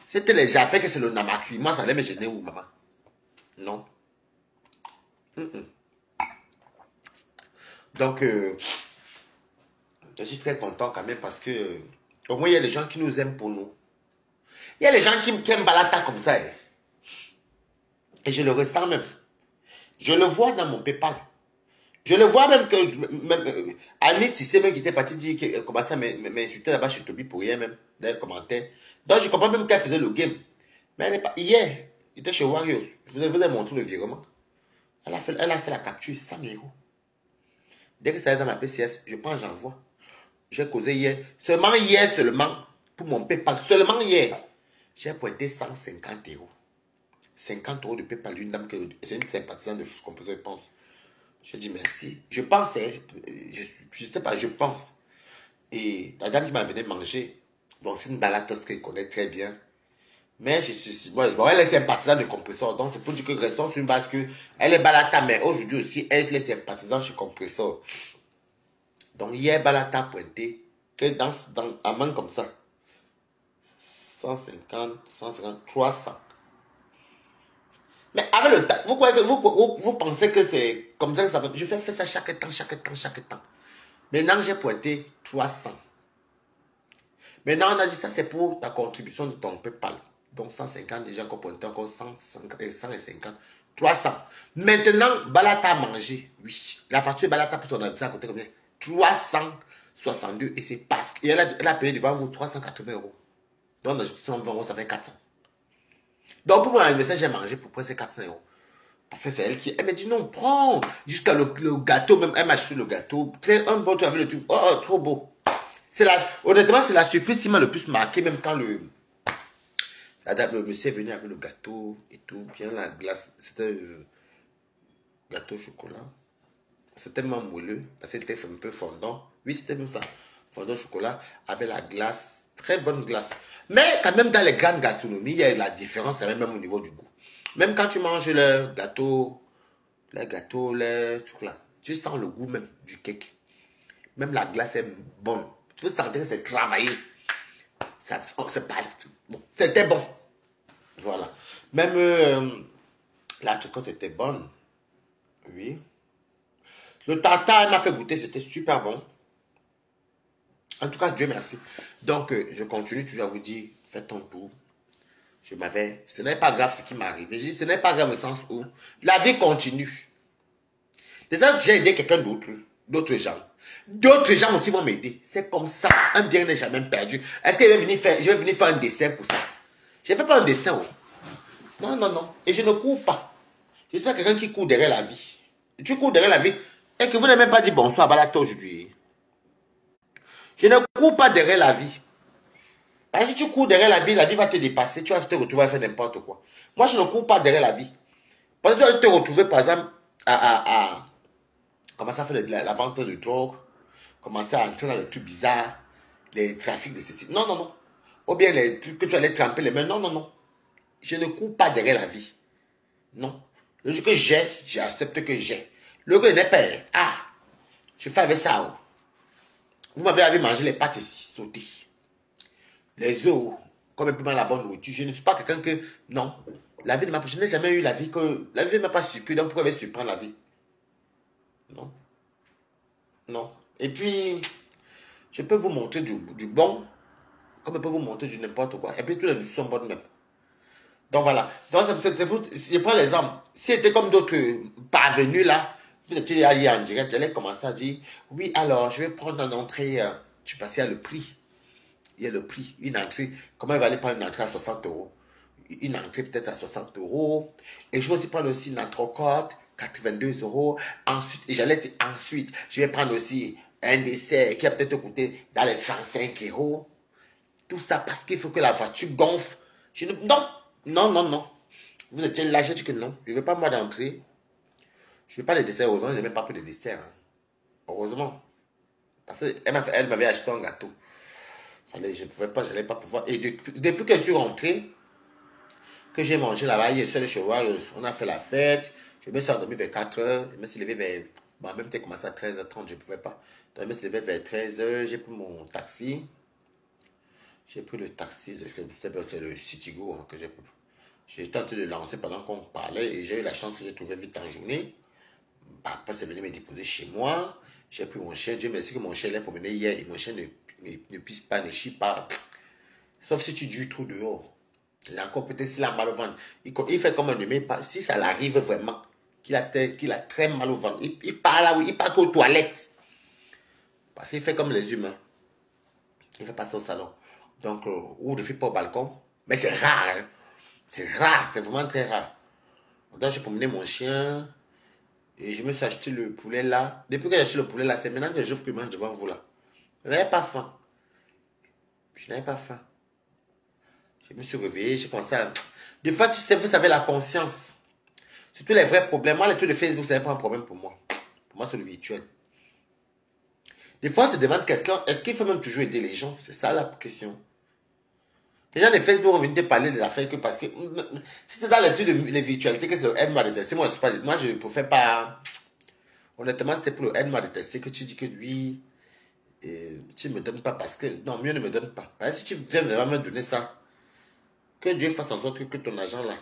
C'était les affaires que c'est le Namakli. Moi, ça allait me gêner où, maman? Non. Donc, je suis très content quand même parce que au moins, il y a des gens qui nous aiment pour nous. Il y a des gens qui aiment Balata comme ça. Et je le ressens même. Je le vois dans mon PayPal. Je le vois même que... Ami, tu sais même qu'il était parti dire qu'il commençait à m'insulter là-bas chez Toby pour rien même. Dans les commentaires. Donc, je comprends même qu'elle faisait le game. Mais elle n'est pas... Hier, il était chez Warriors. Je vous ai montré le virement. Elle a fait la capture 100 €. Dès que ça est dans ma PCS, je prends, j'envoie. J'ai causé hier. Seulement, pour mon PayPal, seulement hier, j'ai pointé 150 €. 50 € de PayPal d'une dame que c'est une sympathisante de Fouche Composé, je pense. Je dis merci. Je pense, je sais pas, je pense. Et la dame qui m'a venu manger, donc c'est une balatos qu'elle connaît très bien. Mais je suis, bon, elle est sympathisante de Compressor. Donc c'est pour dire que restons sur une base que elle est balata, mais aujourd'hui aussi, elle est sympathisante chez Compressor. Donc hier, balata pointé que dans un main comme ça. 150, 150, 300. Mais avec le temps, vous croyez que vous pensez que c'est comme ça que ça va. Je fais ça chaque temps. Maintenant, j'ai pointé 300. Maintenant, on a dit ça, c'est pour ta contribution de ton PayPal. Donc 150, déjà qu'on pointé encore 150, 300. Maintenant, Balata a mangé. Oui. La facture Balata pour son anniversaire a coûté combien? 362. Et c'est parce qu'elle a payé devant vous 380 €. Donc, dans 120 €, ça fait 400. Donc, pour mon anniversaire, j'ai mangé pour presque 400 €. Parce que c'est elle qui... Elle m'a dit, non, prends. Jusqu'à le gâteau, même, elle m'a acheté le gâteau. Un bon, tu as vu le truc. Oh, trop beau. Honnêtement, c'est la surprise qui m'a le plus marqué, même quand le monsieur est venu avec le gâteau et tout. Bien la glace. C'était le gâteau au chocolat. C'était tellement moelleux. Parce que c'était un peu fondant. Oui, c'était même ça. Fondant au chocolat avec la glace. Très bonne glace. Mais quand même, dans les grandes gastronomies, il y a la différence, même au niveau du goût. Même quand tu manges le gâteau, les trucs là, tu sens le goût même du cake. Même la glace est bonne. Tu sentais que c'est travaillé. C'est pas bon. C'était bon. Voilà. Même la tricotte était bonne. Oui. Le tartare, elle m'a fait goûter, c'était super bon. En tout cas, Dieu merci. Donc, je continue toujours à vous dire, faites ton tour. Ce n'est pas grave ce qui m'est arrivé. Je dis, ce n'est pas grave au sens où la vie continue. Déjà, j'ai aidé quelqu'un d'autre, d'autres gens. D'autres gens aussi vont m'aider. C'est comme ça. Un bien n'est jamais perdu. Est-ce que je vais venir faire un dessin pour ça? Je ne fais pas un dessin. Oh. Non. Et je ne cours pas. Je suis pas quelqu'un qui court derrière la vie. Tu cours derrière la vie et que vous n'avez même pas dit bonsoir à Balata aujourd'hui. Je ne cours pas derrière la vie. Parce que si tu cours derrière la vie va te dépasser. Tu vas te retrouver à faire n'importe quoi. Moi, je ne cours pas derrière la vie. Parce que tu vas te retrouver, par exemple, à commencer à faire la vente de drogue, commencer à entrer dans les trucs bizarres, les trafics de ceci. Non. Ou bien les trucs que tu allais tremper les mains. Non. Je ne cours pas derrière la vie. Non. Le jour que j'ai, j'accepte que j'ai. Le jour que je n'ai pas, ah, je fais avec ça. Oh. Vous m'avez vu manger les pâtes sautées. Les œufs, comme un peu la bonne nourriture. Je ne suis pas quelqu'un que... Non. La vie ne m'a pas... Je n'ai jamais eu la vie que... La vie ne m'a pas surpris. Donc pourquoi elle va surprendre la vie? Non. Non. Et puis, je peux vous montrer du bon, comme je peux vous montrer du n'importe quoi. Et puis, tous les sont bonnes même. Donc voilà. Donc, je prends l'exemple. Si c'était comme d'autres parvenus là, vous étiez allé en direct, j'allais commencer à dire, oui, alors, je vais prendre une entrée, je suis passé à le prix. Il y a le prix, une entrée. Comment il va aller prendre une entrée à 60 euros? Une entrée peut-être à 60 euros. Et je vais aussi prendre aussi une entrecôte, 82 euros. Ensuite, je vais prendre aussi un dessert qui a peut-être coûté dans les 105 euros. Tout ça parce qu'il faut que la voiture gonfle. Non. Vous étiez là, je dis que non. Je ne veux pas moi d'entrée. Je ne veux pas les desserts. Heureusement, je n'ai même pas pris de dessert. Hein. Heureusement. Parce qu'elle m'avait acheté un gâteau. Je ne pouvais pas, je n'allais pas pouvoir. Et depuis que je suis rentré, que j'ai mangé là-bas, hier seul chez moi, on a fait la fête. Je me suis endormi vers 4 heures. Je me suis levé vers. Bon, même si commencé à 13h30, je ne pouvais pas. Donc, je me suis levé vers 13h. J'ai pris mon taxi. J'ai pris le taxi. C'est le Citigo hein, que j'ai pris. J'ai tenté de lancer pendant qu'on parlait. Et j'ai eu la chance que j'ai trouvé vite en journée. Après, c'est venu me déposer chez moi. J'ai pris mon chien. Dieu merci que mon chien l'a promené hier. Et mon chien ne pisse pas, ne chie pas. Sauf si tu dures trop dehors. Il a encore peut-être s'il a mal au ventre. Il fait comme un humain. Si ça l'arrive vraiment, qu'il a très mal au ventre, il part là où il part qu'aux toilettes. Parce qu'il fait comme les humains. Il fait passer au salon. Donc, ou ne fait pas au balcon. Mais c'est rare. Hein. C'est rare. C'est vraiment très rare. Donc, j'ai promené mon chien. Et je me suis acheté le poulet là. Depuis que j'ai acheté le poulet là, c'est maintenant que j'ouvre que je mange devant vous là. Je n'avais pas faim. Je n'avais pas faim. Je me suis réveillé, j'ai pensé à... Des fois, tu sais, vous savez, la conscience. Surtout les vrais problèmes. Moi, les trucs de Facebook, ce n'est pas un problème pour moi. Pour moi, c'est le virtuel. Des fois, on se demande est-ce qu'il faut même toujours aider les gens? C'est ça la question. Les gens de Facebook ont venu te parler des affaires que parce que... Si c'est dans les trucs de les virtualités que c'est le aide-moi à détester, moi, je ne préfère pas... Honnêtement, c'est pour le aide-moi à détester que tu dis que lui... tu ne me donnes pas parce que... Non, mieux ne me donne pas. Parce que si tu viens vraiment me donner ça... Que Dieu fasse en sorte que ton argent là.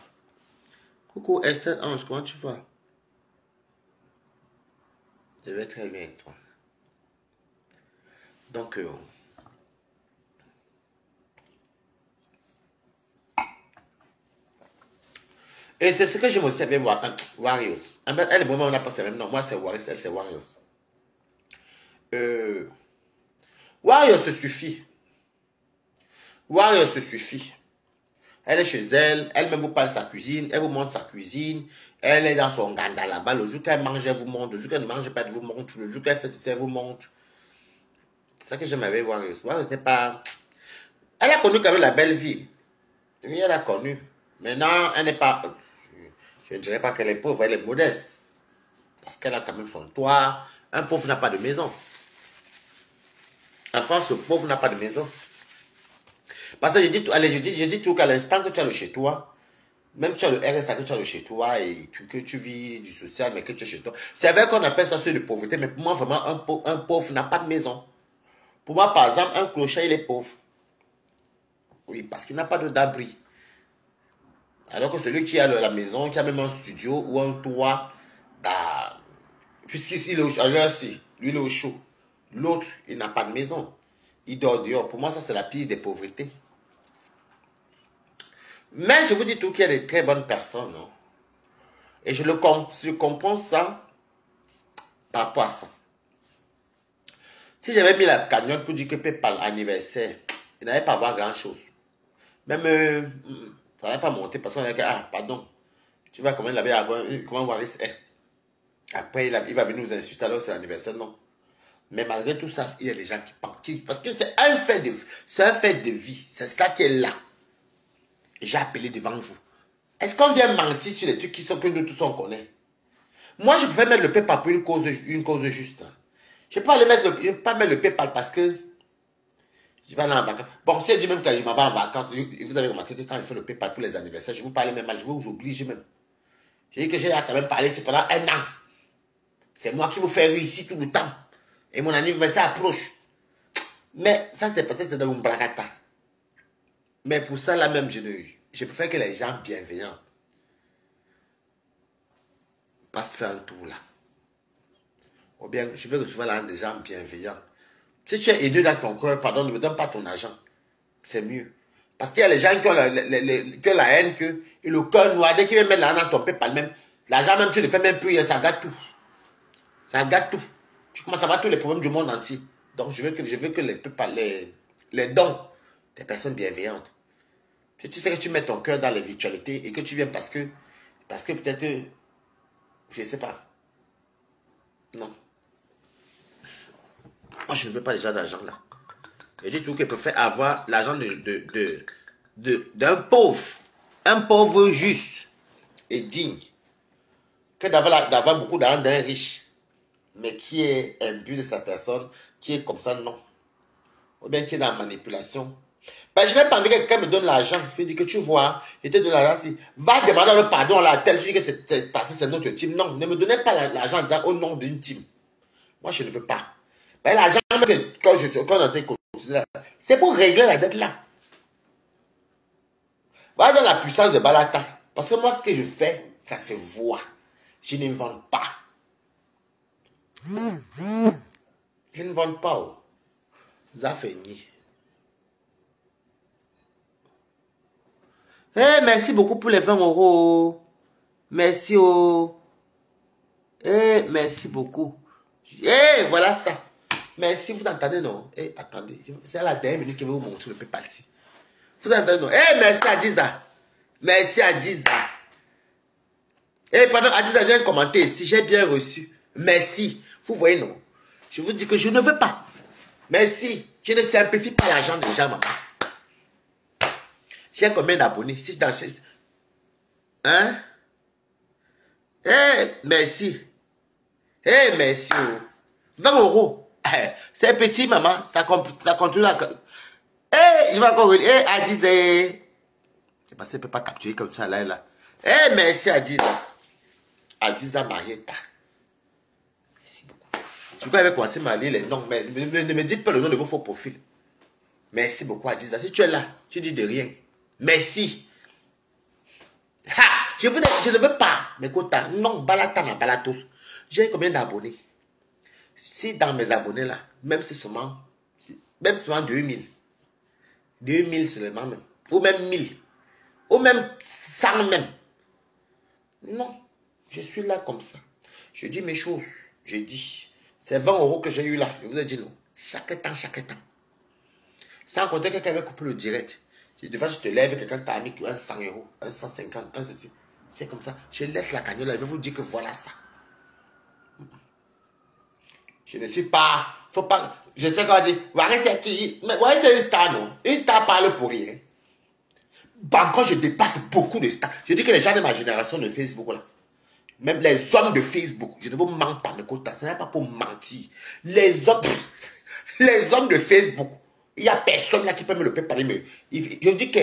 Coucou Esther Ange, comment tu vas? Je vais très bien et toi. Donc, et c'est ce que je me suis avec Warriors. Elle est moment on a passé même nom. Moi c'est Warriors, elle c'est Warriors. Warriors se suffit. Warriors se suffit. Elle est chez elle, elle-même vous parle de sa cuisine, elle vous montre sa cuisine, elle est dans son ganda là-bas, le jour qu'elle mange, elle vous montre, le jour qu'elle ne mange pas, elle vous montre, le jour qu'elle fait ceci, elle vous montre. C'est ça que j'aime avec Warriors. Warriors n'est pas... Elle a connu quand même la belle vie. Oui, elle a connu. Maintenant, elle n'est pas... Je ne dirais pas qu'elle est pauvre, elle est modeste. Parce qu'elle a quand même son toit. Un pauvre n'a pas de maison. En France, le pauvre n'a pas de maison. Parce que je dis tout qu'à l'instant que tu as le chez toi, même si tu as le RSA, que tu as le chez toi et que tu vis du social, mais que tu es chez toi, c'est vrai qu'on appelle ça seuil de pauvreté, mais pour moi, vraiment, un pauvre n'a pas de maison. Pour moi, par exemple, un clochard, il est pauvre. Oui, parce qu'il n'a pas d'abri. Alors que celui qui a la maison, qui a même un studio ou un toit, bah, puisqu'ici, il est lui, il est au chaud. L'autre, il n'a pas de maison. Il dort dehors. Pour moi, ça, c'est la pire des pauvretés. Mais je vous dis tout qu'il y a des très bonnes personnes. Non? Et je comprends ça par rapport à ça. Si j'avais mis la cagnotte pour dire que PayPal anniversaire, il n'allait pas avoir grand-chose. Même, ça n'allait pas monter parce qu'on a dit, ah, pardon, tu vois comment il avait comment Waris est. Après, il va venir nous insulter alors c'est l'anniversaire, non. Mais malgré tout ça, il y a des gens qui pensent. Parce que c'est un fait de vie. C'est ça qui est là. Et j'ai appelé devant vous. Est-ce qu'on vient mentir sur les trucs qui sont que nous tous on connaît? Moi, je préfère mettre le PayPal pour une cause juste. Je ne peux pas mettre le PayPal parce que Je vais aller en vacances. Bon, c'est dit même quand je m'en vais en vacances, vous avez remarqué que quand je fais le PayPal pour les anniversaires, je vous parle même mal, je vous oblige même. Je dis que j'ai quand même parlé, c'est pendant 1 an. C'est moi qui vous fais rire ici tout le temps. Et mon anniversaire approche. Mais ça, c'est passé, c'est dans mon blagata. Mais pour ça, là même, je préfère que les gens bienveillants passent faire un tour là. Ou bien, je veux recevoir là des gens bienveillants. Si tu es aidé dans ton cœur, pardon, ne me donne pas ton argent. C'est mieux. Parce qu'il y a les gens qui ont la haine, et le cœur noir, dès qu'ils veulent mettre l'argent dans ton PayPal même, l'argent même, tu ne le fais même plus, ça gâte tout. Ça gâte tout. Tu commences à avoir tous les problèmes du monde entier. Donc, je veux que les dons des personnes bienveillantes. Si tu sais que tu mets ton cœur dans les virtualités et que tu viens parce que peut-être, je ne sais pas. Non. Moi, je ne veux pas les gens d'argent là. Et je trouve qu'ils préfèrent avoir l'argent d'un pauvre. Un pauvre juste et digne. Que d'avoir beaucoup d'argent d'un riche. Mais qui est imbu de sa personne, qui est comme ça, non. Ou bien qui est dans la manipulation. Ben, je n'ai pas envie que quelqu'un me donne l'argent. Je lui dis que tu vois, je te donne l'argent. Si, va demander le pardon à la telle. Je dis que c'est parce que c'est notre team. Non, ne me donnez pas l'argent au nom d'une team. Moi, je ne veux pas. Ben, l'argent que quand on a été considéré, c'est pour régler la dette là. Va dans la puissance de Balata. Parce que moi, ce que je fais, ça se voit. Je n'invente pas. Je ne vends pas. Oh. Ça fait ni. Eh, merci beaucoup pour les 20 €. Merci. Oh. Eh, merci beaucoup. Eh, voilà ça. Merci, vous entendez, non? Eh, attendez. C'est à la dernière minute que je vais vous montrer le PayPal ici. Vous entendez, non? Eh, merci Adiza. Merci Adiza. Eh, pardon, Adiza vient commenter ici. J'ai bien reçu. Merci. Vous voyez, non? Je vous dis que je ne veux pas. Merci. Je ne simplifie pas l'argent des gens, maman. J'ai combien d'abonnés? Si dans ce... Hein? Eh, merci. Eh, merci. 20 €. C'est petit, maman. Ça continue à... Eh, je vais encore... Eh, Adiza. C'est parce qu'elle ne peut pas capturer comme ça, là et là. Eh, merci, Adiza. Adiza Marietta. Merci beaucoup. Je crois qu'elle va commencer à lire les noms, mais ne me dites pas le nom de vos faux profils. Merci beaucoup, Adiza. Si tu es là, tu dis de rien. Merci. Ha! Je ne veux pas mes quotas. Non, Balatana, Balatos. J'ai combien d'abonnés? Si dans mes abonnés là, même si seulement 2000. 2000 seulement même. Ou même 1000. Ou même 100 même. Non. Je suis là comme ça. Je dis mes choses. Je dis. C'est 20 € que j'ai eu là. Je vous ai dit non. Chaque temps, chaque temps. Sans compter que quelqu'un avait coupé le direct. Devant, je te lève, quelqu'un t'a mis un 100 €, un 150, un ceci. C'est comme ça. Je laisse la cagnotte là. Je vais vous dire que voilà ça. Je ne suis pas... Faut pas... Je sais qu'on va dire... Warren, c'est qui? Mais Warren, c'est une star, non? Une star parle pour rien. Encore, je dépasse beaucoup de stars. Je dis que les gens de ma génération de Facebook, là, même les hommes de Facebook, je ne vous mens pas, mes quotas. Ce n'est pas pour mentir. Les hommes de Facebook, il n'y a personne là qui peut me le parler. Mais je dis que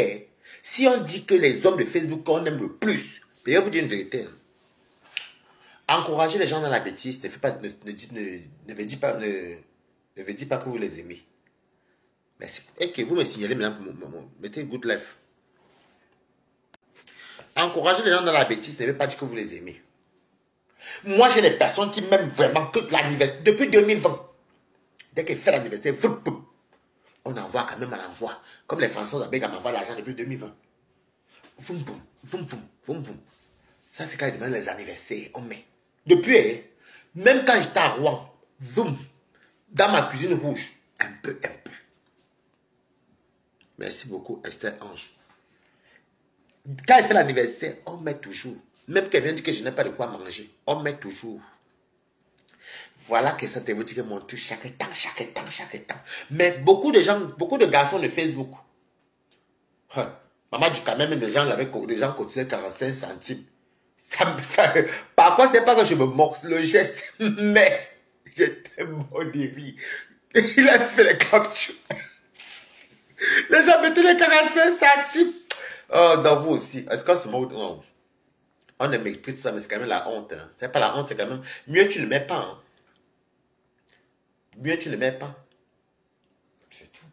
si on dit que les hommes de Facebook qu'on aime le plus, je vais vous dire une vérité. Encourager les gens dans la bêtise ne veut dire pas que vous les aimez. Mais et que vous me signalez maintenant, mettez good life. Encourager les gens dans la bêtise ne veut pas dire que vous les aimez. Moi, j'ai des personnes qui m'aiment vraiment que l'anniversaire. Depuis 2020, dès qu'elle fait l'anniversaire, on envoie quand même à l'envoi. Comme les Français m'envoient l'argent depuis 2020. Voum, voum, voum, voum, voum, voum. Ça, c'est quand ils demandent les anniversaires. On met. Depuis, même quand j'étais à Rouen, voum, dans ma cuisine rouge, un peu. Merci beaucoup, Esther Ange. Quand elle fait l'anniversaire, on met toujours. Même qu'elle vient dire que je n'ai pas de quoi manger, on met toujours. Voilà que ça te veut dire que mon truc chaque temps. Mais beaucoup de garçons de Facebook. Maman dit quand même, les gens cotisaient 45 centimes. Par contre, c'est pas que je me moque le geste, mais j'étais mort de rire. Il a fait les captures. Les gens mettaient les 45 centimes. Oh, dans vous aussi. Est-ce qu'en ce moment, non. On ne méprise ça, mais c'est quand même la honte. Hein. C'est pas la honte, c'est quand même... Mieux tu ne le mets pas. Hein. Mieux tu ne le mets pas. C'est tout.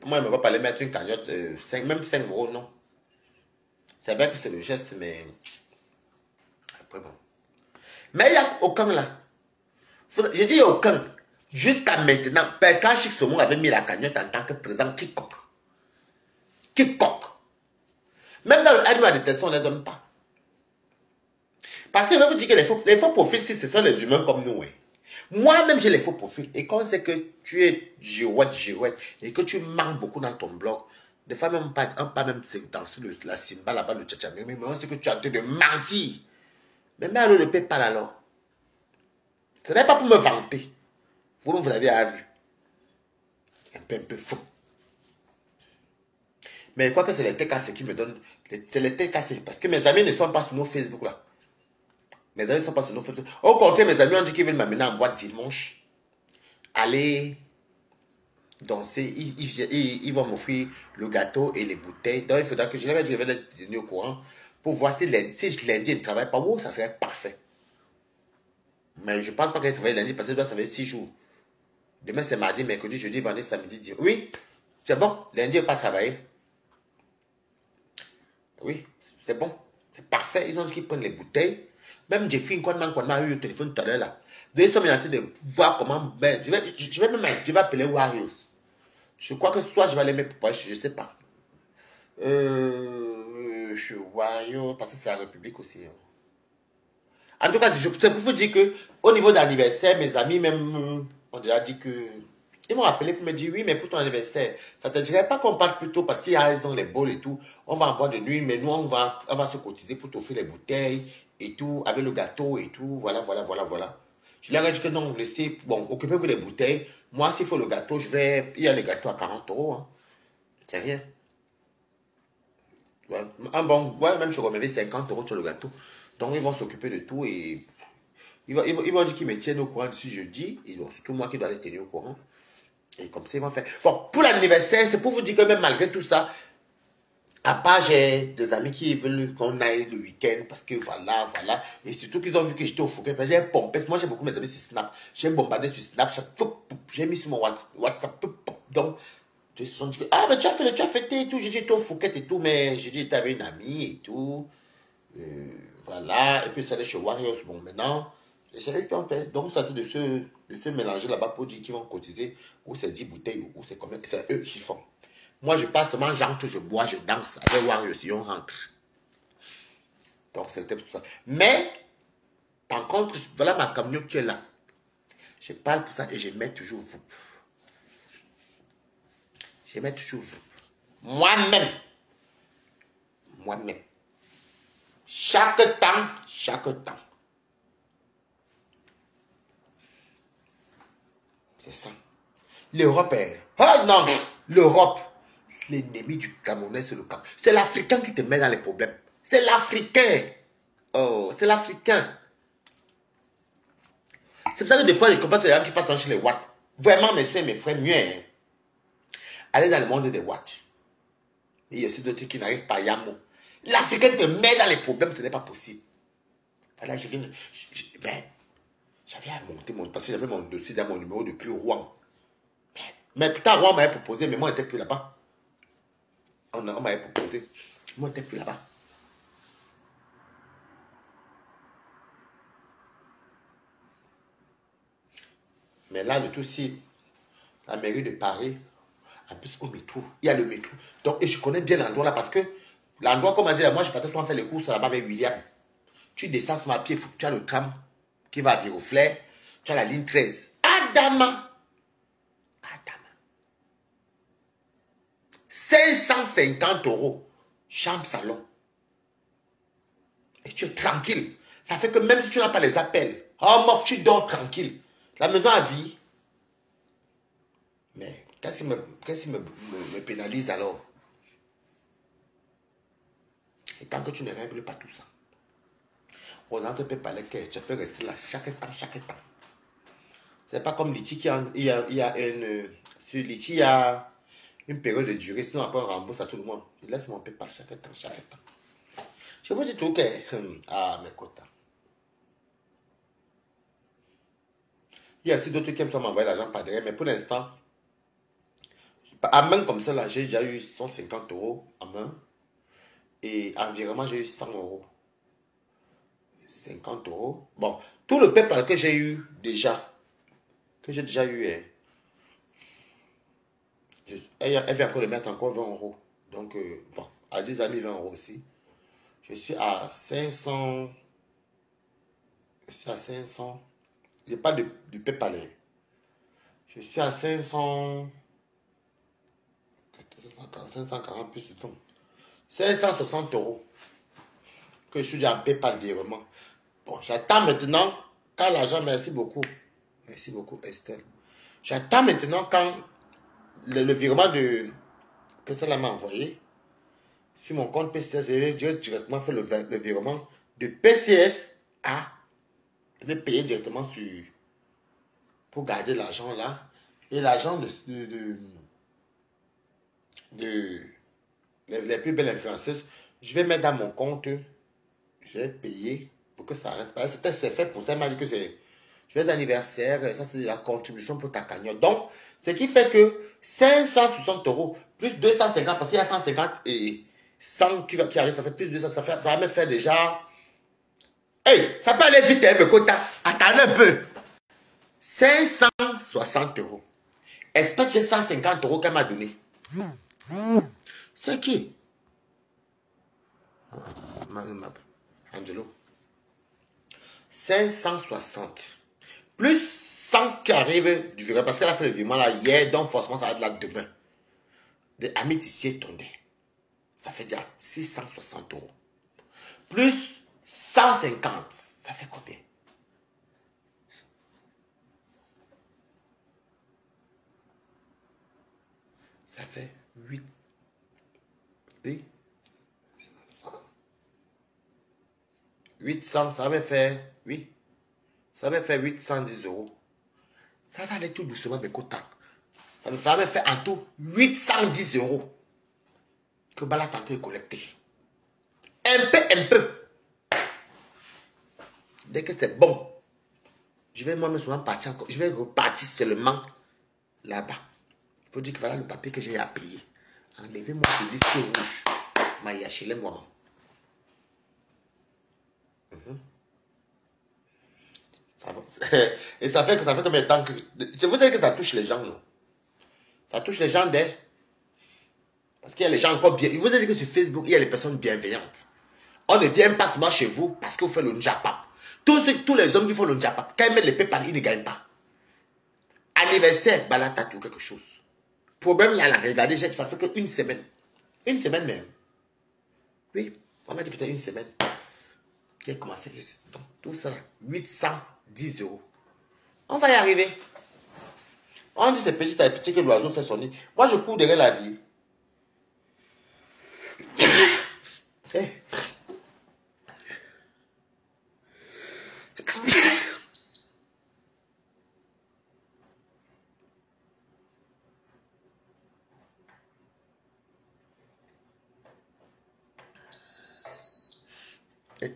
Moi, je ne vais pas les mettre une cagnotte, même 5 euros, non. C'est vrai que c'est le geste, mais... Après, bon. Mais il n'y a aucun là. Je dis il n'y a aucun. Jusqu'à maintenant, quand Chic Somo avait mis la cagnotte en tant que président, quiconque. Quiconque. Même dans le animal de détestation, on ne les donne pas. Parce que je vais vous dire que les faux profils, si ce sont les humains comme nous, hein. Moi-même, j'ai les faux profils. Et quand c'est que tu es girouette, et que tu manques beaucoup dans ton blog, des fois, même pas même dans la Simba là-bas, le tchatchamé, mais on sait que tu es en train de mentir. Mais alors le PayPal alors. Ce n'est pas pour me vanter. Vous l'avez vu. Un peu faux. Mais quoi que c'est les TKC qui me donnent. C'est les TKC. Parce que mes amis ne sont pas sur nos Facebook là. Mes amis ne sont pas sur nos Facebook. Au contraire, mes amis ont dit qu'ils veulent m'amener en boîte dimanche. Aller danser. Ils vont m'offrir le gâteau et les bouteilles. Donc il faudra que je vais les tenir au courant. Pour voir si lundi je ne travaille pas. Oh, ça serait parfait. Mais je ne pense pas qu'elle travaille lundi parce qu'elle doit travailler 6 jours. Demain c'est mardi, mercredi, jeudi, vendredi, samedi, dimanche. Oui, c'est bon. Lundi, je ne vais pas travailler. Oui, c'est bon. C'est parfait. Ils ont dit qu'ils prennent les bouteilles. Même Jeffrey, quand m'a eu au téléphone tout à l'heure là. Ils sont en train de voir comment. Ben, je vais appeler Warriors. Je crois que soit je vais aller mettre pour je ne sais pas. Je suis Warriors parce que c'est la République aussi. Hein. En tout cas, c'est pour vous dire que au niveau d'anniversaire, mes amis même ont déjà dit que... Ils m'ont appelé pour me dire, oui, mais pour ton anniversaire, ça te dirait pas qu'on parte plus tôt parce qu'il y a les bols et tout. On va en boire de nuit, mais nous, on va se cotiser pour t'offrir les bouteilles et tout, avec le gâteau et tout. Voilà. Je leur ai dit que non, laissez, bon, occupez-vous des bouteilles. Moi, s'il faut le gâteau, il y a le gâteau à 40 euros. Hein. C'est rien. Ouais. Même je remettrai 50 euros sur le gâteau. Donc, ils vont s'occuper de tout et ils vont dire qu'ils me tiennent au courant d'ici jeudi. Et donc, surtout moi qui dois les tenir au courant. Et comme ça, ils vont faire. Bon, pour l'anniversaire, c'est pour vous dire que même malgré tout ça, à part, j'ai des amis qui veulent qu'on aille le week-end parce que voilà. Et surtout qu'ils ont vu que j'étais au Fouquet. J'ai pompé. Moi, j'ai beaucoup mes amis sur Snap. J'ai bombardé sur Snap. J'ai mis sur mon WhatsApp. Donc, ils se sont dit que, ah, mais tu as fêté et tout. J'ai dit, j'étais au Fouquet et tout. Mais j'ai dit, j'étais avec une amie et tout. Voilà. Et puis, ça allait chez Warriors. Bon, maintenant. C'est eux qui ont fait. Donc, ça de se mélanger là-bas pour dire qu'ils vont cotiser. Ou c'est 10 bouteilles, ou c'est combien. C'est eux qui font. Moi, je passe seulement, j'entre, je bois, je danse. Avec Warriors, si on rentre. Donc, c'était tout ça. Mais, par contre, voilà ma camion qui est là. Je parle pour ça et je mets toujours vous. Je mets toujours vous. Moi-même. Chaque temps. C'est ça. L'Europe est... Oh non, l'Europe. L'ennemi du Camerounais, c'est le Cameroun. C'est l'Africain qui te met dans les problèmes. C'est l'Africain. Oh, c'est l'Africain. C'est pour ça que des fois, les copains, c'est les gens qui passent chez les Watts. Vraiment, mes soeurs, mes frères, mieux. Hein. Allez dans le monde des Watts. Il y a aussi d'autres qui n'arrivent pas à Yamo. L'Africain te met dans les problèmes, ce n'est pas possible. Voilà, j'avais à monter parce que j'avais mon dossier dans mon numéro depuis Rouen. Mais putain, Rouen m'avait proposé, mais moi, je n'étais plus là-bas. On m'avait proposé. Moi, je n'étais plus là-bas. Mais là, le tout, si la mairie de Paris, en plus au métro, il y a le métro. Donc, et je connais bien l'endroit là parce que l'endroit, comme on dit, moi, je partais souvent faire les courses là-bas avec William. Tu descends sur ma pied, tu as le tram qui va à Viroflay, tu as la ligne 13. Adama. 550 €. Chambre, salon. Et tu es tranquille. Ça fait que même si tu n'as pas les appels, oh mof, tu dors tranquille. La maison à vie. Mais qu'est-ce qui me pénalise alors? Et tant que tu ne règles pas tout ça, on ne peut pas que tu peux rester là chaque temps. C'est pas comme Liti qui il y a une... Sur Liti, il y a une période de durée, sinon après on rembourse à tout le monde. Je laisse mon PayPal chaque temps, chaque temps. Je vous dis tout que... Ah, mes quotas. Il y a aussi d'autres qui aiment ça m'envoyer l'argent par derrière, mais pour l'instant, à main comme ça, là, j'ai déjà eu 150 euros à main. Et environ, j'ai eu 100 euros. 50 euros. Bon, tout le PayPal que j'ai eu déjà, hein, elle vient encore de mettre encore 20 euros. Donc, bon, à 10 amis, 20 euros aussi. Je suis à 500. Je suis à 500. Il n'y a pas de PayPal. Hein. Je suis à 500. 540 plus de fonds. 560 euros. Que je suis déjà en PayPal virement. Bon, j'attends maintenant quand l'argent, merci beaucoup. Merci beaucoup, Estelle. J'attends maintenant quand le virement que ça m'a envoyé sur mon compte PCS, j'ai directement fait le virement de PCS à... Je vais payer directement pour garder l'argent là. Et l'argent les plus belles influenceuses, je vais mettre dans mon compte. Je vais payer pour que ça reste. C'est fait pour ça. Il m'a dit que c'est joyeux anniversaire. Ça, c'est la contribution pour ta cagnotte. Donc, ce qui fait que 560 euros plus 250, parce qu'il y a 150 et 100 qui arrivent, ça fait plus de 200. Ça va me faire déjà. Hey, ça peut aller vite, hein, me quota. Attendez un peu. 560 euros. Espèce de 150 euros qu'elle m'a donné. C'est qui? Angelo. 560. Plus 100 qui arrivent du virement. Parce qu'elle a fait le virement là hier. Donc forcément ça va être là demain. De Amitié Tondé. Ça fait déjà 660 euros. Plus 150. Ça fait combien? Ça fait 8. Oui. 800, ça va faire, oui. Ça va faire 810 euros. Ça va aller tout doucement, mes quotas. Ça va me faire en tout 810 euros. Que Bala tente de collecter. Un peu. Dès que c'est bon, je vais moi-même souvent partir encore. Je vais repartir seulement là-bas. Il faut dire que voilà le papier que j'ai à payer. Enlevez-moi ce liste rouge. Maïachile moi. Et ça fait combien de temps que... Je vous dis que ça touche les gens, non? Ça touche les gens des... Parce qu'il y a les gens encore bien... Je vous ai dit que sur Facebook, il y a les personnes bienveillantes. On ne vient pas seulement chez vous parce que vous faites le njapap. Tous les hommes qui font le njapap, quand ils mettent les PayPal, ils ne gagnent pas. Anniversaire, balata ou quelque chose. Problème là, regardez, ça fait qu'une semaine. Une semaine même. Oui, on m'a dit peut-être une semaine. Qui a commencé, donc, tout ça, 810 euros. On va y arriver. On dit c'est petit à petit que l'oiseau fait son nid. Moi, je cours derrière la vie. Hey.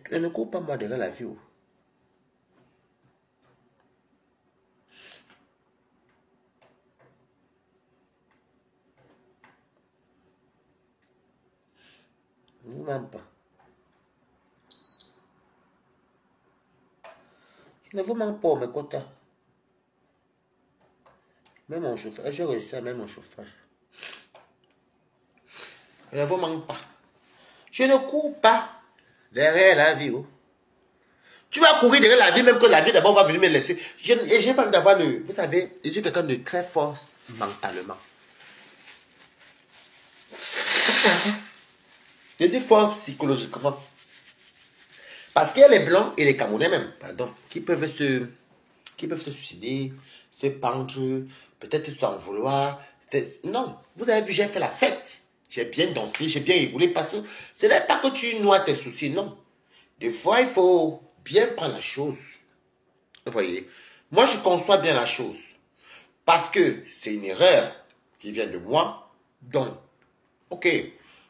Elle ne court pas moi derrière la vie. Ne m'aime pas. Je ne vous mens pas, mes quotas. Même mon chauffage, j'ai réussi à mettre mon chauffage. Je ne vous manque pas. Je ne cours pas derrière la vie. Oh. Tu vas courir derrière la vie, même que la vie d'abord va venir me laisser. Et j'ai pas envie d'avoir le... Vous savez, je suis quelqu'un de très fort mentalement. Je suis fort psychologiquement. Parce qu'il y a les Blancs et les Camerounais même, pardon, qui peuvent se suicider, se pendre, peut-être s'en vouloir. Non, vous avez vu, j'ai fait la fête. J'ai bien dansé, j'ai bien rigolé parce que ce n'est pas que tu noies tes soucis, non. Des fois, il faut bien prendre la chose. Vous voyez, moi, je conçois bien la chose. Parce que c'est une erreur qui vient de moi. Donc, ok,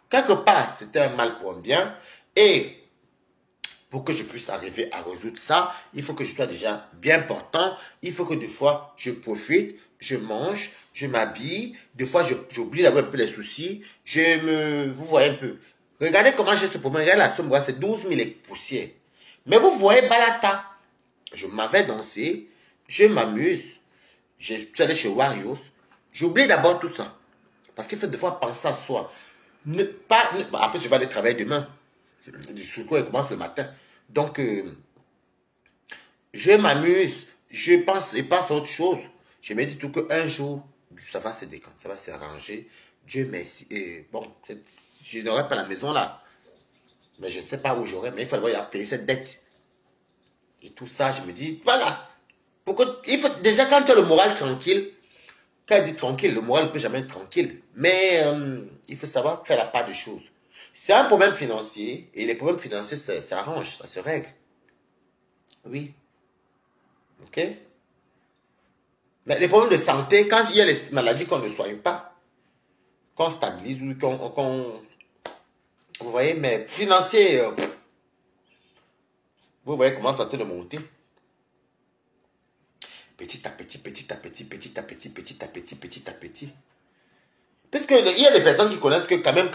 quelque part, c'était un mal pour un bien. Et pour que je puisse arriver à résoudre ça, il faut que je sois déjà bien portant. Il faut que des fois, je profite, je mange, je m'habille. Des fois, j'oublie d'avoir un peu les soucis. Vous voyez un peu. Regardez comment j'ai ce problème. Regardez la somme, c'est 12 000 et poussières. Mais vous voyez Balata. Je m'avais dansé, je m'amuse. Je suis allé chez Warriors. J'oublie d'abord tout ça. Parce qu'il faut des fois penser à soi. Après, je vais aller travailler demain. Du secours, il commence le matin. Donc, je m'amuse. Je pense à autre chose. Je me dis tout qu'un jour, ça va se décanter, ça va s'arranger. Dieu merci. Et bon, je n'aurai pas la maison là. Mais je ne sais pas où j'aurai. Mais il faudra payer cette dette. Et tout ça, je me dis, voilà. Il faut, déjà, quand tu as le moral tranquille, quand elle dit tranquille, le moral ne peut jamais être tranquille. Mais il faut savoir faire la part des choses. C'est un problème financier, et les problèmes financiers, ça s'arrange, ça se règle. Oui. OK? Mais les problèmes de santé, quand il y a les maladies qu'on ne soigne pas, qu'on stabilise ou vous voyez, mais financier, vous voyez comment ça de monter. Petit à petit, petit à petit, petit à petit, petit à petit, petit à petit. Parce qu'il y a des personnes qui connaissent que quand même,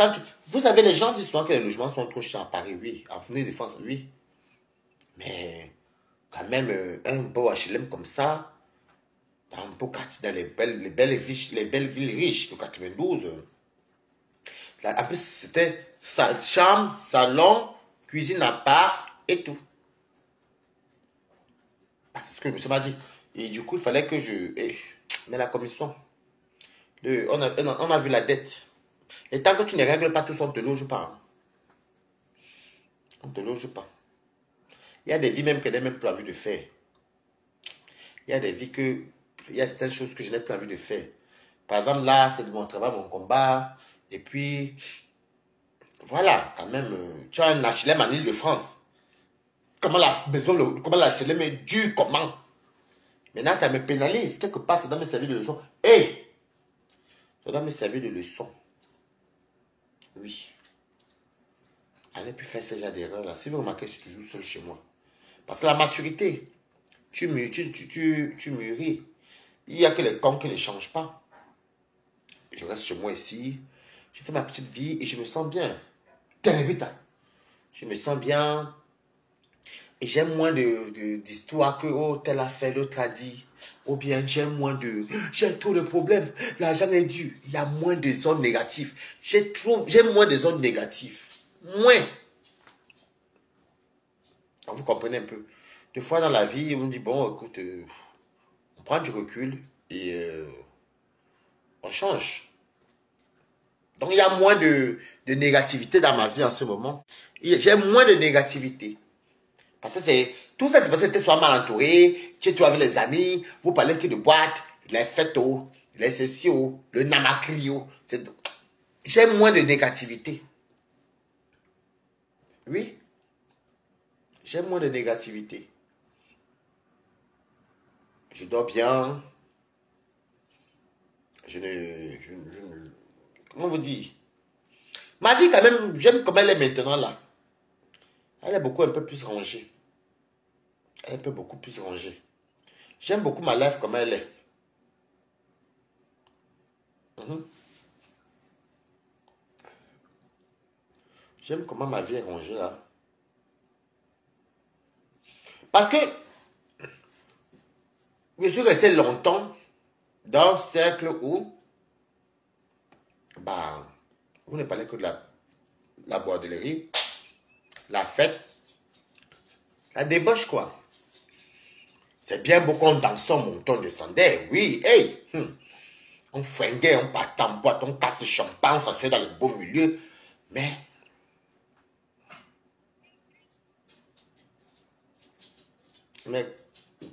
vous savez, les gens disent souvent que les logements sont trop chers à Paris, oui. En Avenue de France, oui. Mais quand même, un beau HLM comme ça, dans un beau quartier, dans les belles villes riches, le 92. Là, en plus, c'était chambre, salon, cuisine à part et tout. Ah, c'est ce que le monsieur m'a dit. Et du coup, il fallait que mais la commission, on a vu la dette. Et tant que tu ne règles pas tout ça, on ne te loge pas. On ne te loge pas. Il y a des vies même que je n'ai même plus envie de faire. Il y a des vies il y a certaines choses que je n'ai plus envie de faire. Par exemple, là, c'est de mon travail, mon combat. Et puis, voilà, quand même, tu as un HLM en Île-de-France. Comment la HLM est dure, comment? Maintenant, ça me pénalise. Quelque part, ça doit me servir de leçon. Hey! Ça doit me servir de leçon. Oui. À ne plus faire ce genre d'erreur là. Si vous remarquez, je suis toujours seul chez moi. Parce que la maturité, tu mûris. Il n'y a que les cons qui ne changent pas. Je reste chez moi ici. Je fais ma petite vie et je me sens bien. Je me sens bien. Et j'aime moins d'histoires que oh, tel a fait, l'autre a dit. Ou bien j'aime moins j'ai trop de problèmes. L'argent est dû. Il y a moins de zones négatives. J'aime moins de zones négatives. Moins. Donc, vous comprenez un peu. Des fois dans la vie, on dit bon, écoute, on prend du recul et on change. Donc, il y a moins de négativité dans ma vie en ce moment. J'ai moins de négativité. Parce que tout ça, c'est parce que tu sois mal entouré, tu es avec les amis, vous parlez que de boîtes, les fêtes, les ceci, le namakrio. J'ai moins de négativité. Oui, j'ai moins de négativité. Je dors bien. Comment vous dire? Ma vie, quand même, j'aime comme elle est maintenant là. Elle est beaucoup un peu plus rangée. Elle est un peu beaucoup plus rangée. J'aime beaucoup ma life comme elle est. J'aime comment ma vie est rangée là. Parce que je suis resté longtemps dans un cercle où bah, vous ne parlez que de la boidellerie, la fête, la débauche quoi. C'est bien beau qu'on dansait, on montait, on descendait, oui, hey, on fringuait, on partait en boîte, on casse le champagne, on s'asseyait dans le beau milieu, mais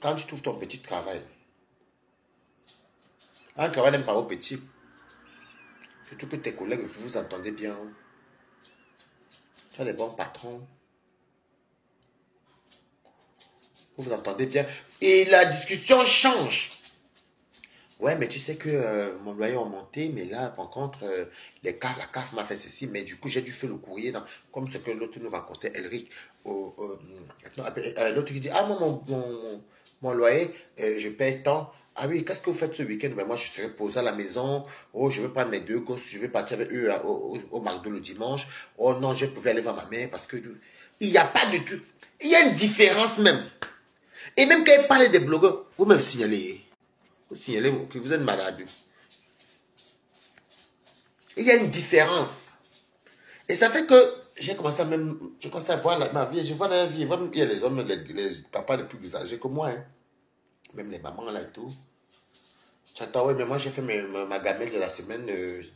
quand tu trouves ton petit travail, un travail n'aime pas au petit, surtout que tes collègues, vous vous entendez bien, tu as des bons patrons, vous vous entendez bien, et la discussion change. Ouais, mais tu sais que mon loyer a monté, mais là, par contre, la CAF m'a fait ceci, mais du coup, j'ai dû faire le courrier, comme ce que l'autre nous racontait, Elric. L'autre qui dit, ah, moi, mon loyer, je paye tant. Ah oui, qu'est-ce que vous faites ce week-end? Ben, moi, je serai posé à la maison. Oh, je vais prendre mes deux gosses, je vais partir avec eux au McDo le dimanche. Oh non, je pouvais aller voir ma mère parce que il n'y a pas du tout. Il y a une différence même. Et même quand il parle des blogueurs, vous me signalez. Vous signalez que vous êtes malade. Il y a une différence. Et ça fait que j'ai commencé à voir ma vie. Je vois la vie. Il y a les hommes, les papas les plus âgés que moi. Hein. Même les mamans là et tout. J'attends, oui, mais moi j'ai fait ma gamelle de la semaine,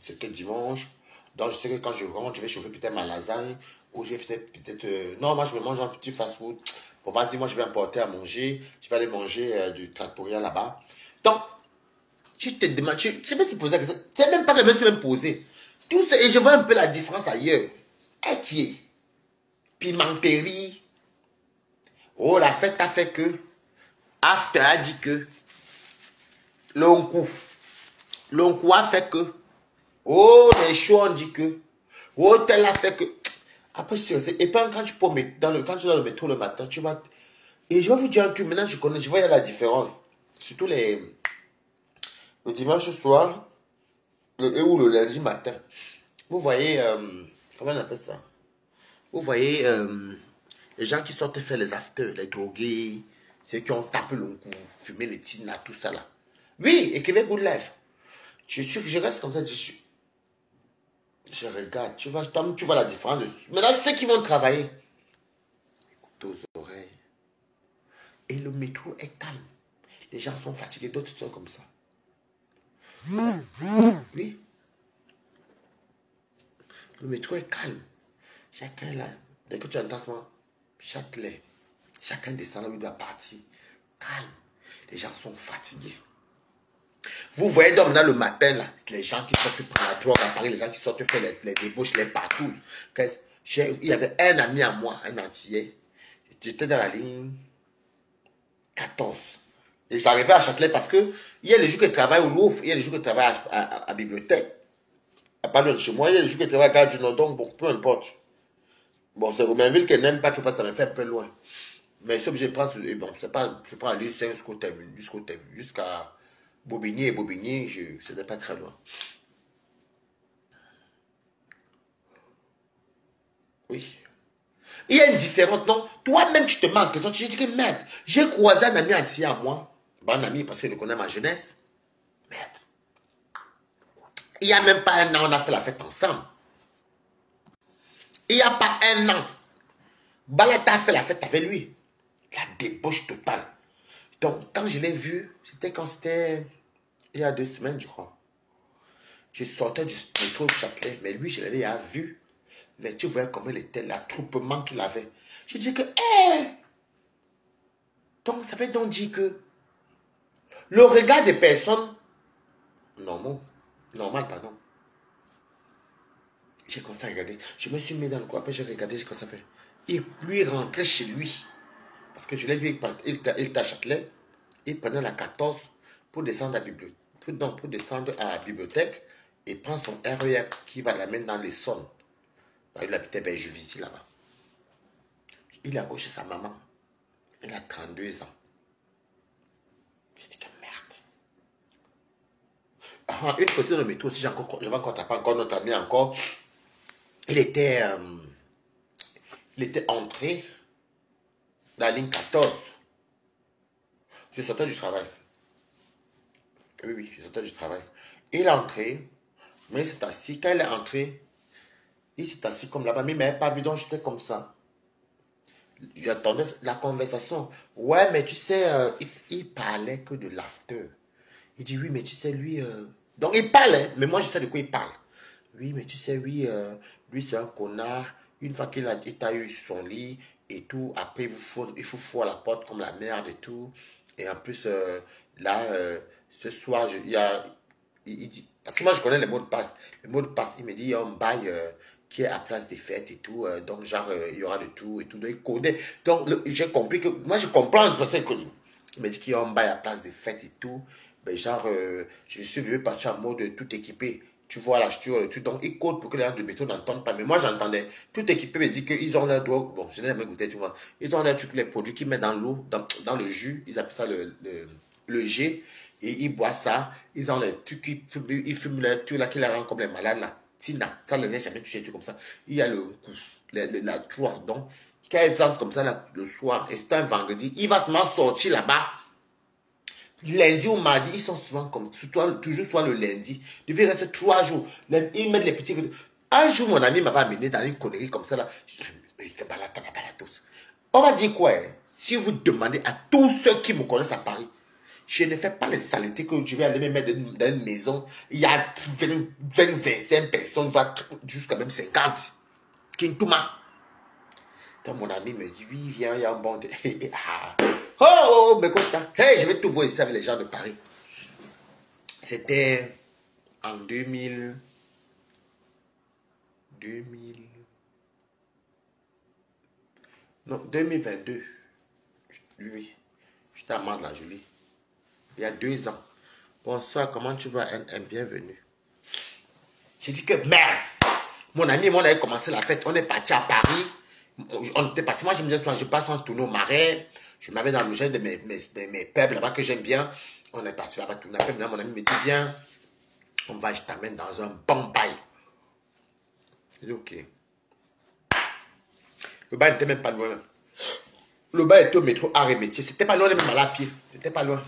c'était dimanche. Donc je sais que quand je rentre, je vais chauffer peut-être ma lasagne. Ou j'ai fait peut-être. Non, moi je vais manger un petit fast-food. Bon, vas-y, moi je vais emporter à manger. Je vais aller manger du trattoria là-bas. Donc, je te demande, je ne sais pas si poser la question. Tu sais même pas que je me suis même posé. Tout ça, et je vois un peu la différence ailleurs. Etier, pimenterie. Oh, la fête a fait que. After a dit que. L'oncle. L'oncle a fait que. Oh, les choux ont dit que. Oh, tel a fait que. Après, et puis quand tu peux mettre quand tu es dans le métro le matin, tu vas. Et je vais vous dire un truc, maintenant je connais, je vois il y a la différence. Surtout le dimanche soir, ou le lundi matin. Vous voyez, comment on appelle ça? Vous voyez les gens qui sortent faire les afters, les drogués, ceux qui ont tapé le cou, fumé les tina, tout ça là. Oui, écrivez good life. Je suis que je reste comme ça, je regarde, tu vois la différence. Maintenant, ceux qui vont travailler, écoute aux oreilles. Et le métro est calme. Les gens sont fatigués, d'autres sont comme ça. Oui. Le métro est calme. Chacun là, dès que tu entends ce moment, Châtelet, chacun descend là où il doit partir. Calme. Les gens sont fatigués. Vous voyez donc là le matin, là, les gens qui sortent prendre la drogue à Paris, les gens qui sortent faire les débauches, les partout. Il y avait un ami à moi, un Antillais. J'étais dans la ligne 14. Et j'arrivais à Châtelet parce que il y a les jours que je travaille au Louvre, il y a les jours que je travaille à bibliothèque. À part de chez moi, il y a les jours que je travaille à Gare du Nord, donc bon, peu importe. Bon, c'est Romainville qu'elle n'aime pas, tu vois, ça me fait un peu loin. Mais je suis obligé de prendre, bon, c'est pas, je prends l'île 5 jusqu'à Bobigny et Bobigny, ce n'est pas très loin. Oui. Il y a une différence. Donc, toi-même, tu te mets en question. Tu te dis que merde, j'ai croisé un ami entier à moi. Bon ami parce qu'il connaît ma jeunesse. Merde. Il n'y a même pas un an, on a fait la fête ensemble. Il n'y a pas un an. Balata a fait la fête avec lui. La débauche totale. Donc, quand je l'ai vu, c'était il y a 2 semaines, je crois. Je sortais du métro de Châtelet, mais lui, je l'avais vu. Mais tu voyais comment il était, l'attroupement qu'il avait. Je dis que, hé! Donc, ça veut donc dire que le regard des personnes, normal, pardon. J'ai commencé à regarder. Je me suis mis dans le coin, après j'ai regardé, j'ai commencé à faire. Et lui rentrait chez lui. Parce que je l'ai vu, il était à Châtelet. Il prenait la 14 pour descendre à la bibliothèque. Pour descendre à la bibliothèque et prendre son RER qui va l'amener dans les Sonnes. Il habitait vers Juvisy là-bas. Il est encore chez sa maman. Elle a 32 ans. J'ai dit que merde. Une fois dans le métro aussi, j'avais encore tapé encore notre ami encore. Il était entré dans la ligne 14. Je sortais du travail. Oui, je sortais du travail. Il est entré, mais il s'est assis. Quand il est entré, il s'est assis comme là-bas, mais il ne m'avait pas vu, donc j'étais comme ça. J'attendais la conversation. Ouais, mais tu sais, il parlait que de l'after. Il dit, oui, mais tu sais, lui... Donc, il parlait, mais moi, je sais de quoi il parle. Oui, mais tu sais, lui, lui c'est un connard. Une fois qu'il t'a eu sur son lit et tout, après, il faut foutre la porte comme la merde et tout. Et en plus, là, ce soir, il dit... Parce que moi, je connais les mots de passe. Les mots de passe, il me dit, il y a un bail... qui est à place des fêtes et tout, donc genre, il y aura de tout et tout, donc il codait. Donc, j'ai compris que, moi je comprends le procès connu. Il me dit qu'il y a un bail à place des fêtes et tout, ben, genre, je suis venu partir en mode tout équipé. Tu vois l'acheteur, tout. Donc, ils codent pour que les gens de métro n'entendent pas. Mais moi, j'entendais. Tout équipé me dit qu'ils ont leur drogue. Bon, je n'ai jamais goûté, tu vois. Ils ont leur truc, les produits qu'ils mettent dans l'eau, dans le jus. Ils appellent ça le G. Et ils boivent ça. Ils ont les trucs, ils fument les trucs là qui les rendent comme les malades là. Tina, ça ne n'est jamais touché, un truc comme ça. Il y a la tour. Donc, quand ils entrent comme ça là, le soir, et c'est un vendredi, il va seulement sortir là-bas. Lundi ou mardi, ils sont souvent comme, toujours soit le lundi. Il devait rester 3 jours. Ils mettent les petits. Un jour, mon ami m'avait amené dans une connerie comme ça là. On va dire quoi, hein? Si vous demandez à tous ceux qui me connaissent à Paris, je ne fais pas les saletés que je vais aller me mettre dans une maison. Il y a 25 personnes, jusqu'à même 50. Kintouma. Quand mon ami me dit, oui, viens, il y a un bon... Oh, mais comme ça, hey, je vais tout voir ici avec les gens de Paris. C'était en 2000... Non, 2022. Oui, j'étais à Mande-la-Jolie. Il y a 2 ans. Bonsoir, comment tu vas? Un bienvenue. J'ai dit que merde. Mon ami et moi, on avait commencé la fête. On est parti à Paris. On était parti. Moi, je me disais, je passe en tournée au Marais. Je m'avais dans le jeu de mes peuples là-bas que j'aime bien. On est parti là-bas tourner. Après, mon ami me dit, viens, je t'amène dans un bon bail. J'ai dit, ok. Le bail n'était même pas loin. Le bail était au métro Arrêt Métier. C'était pas loin, on est même allé à pied. C'était pas loin.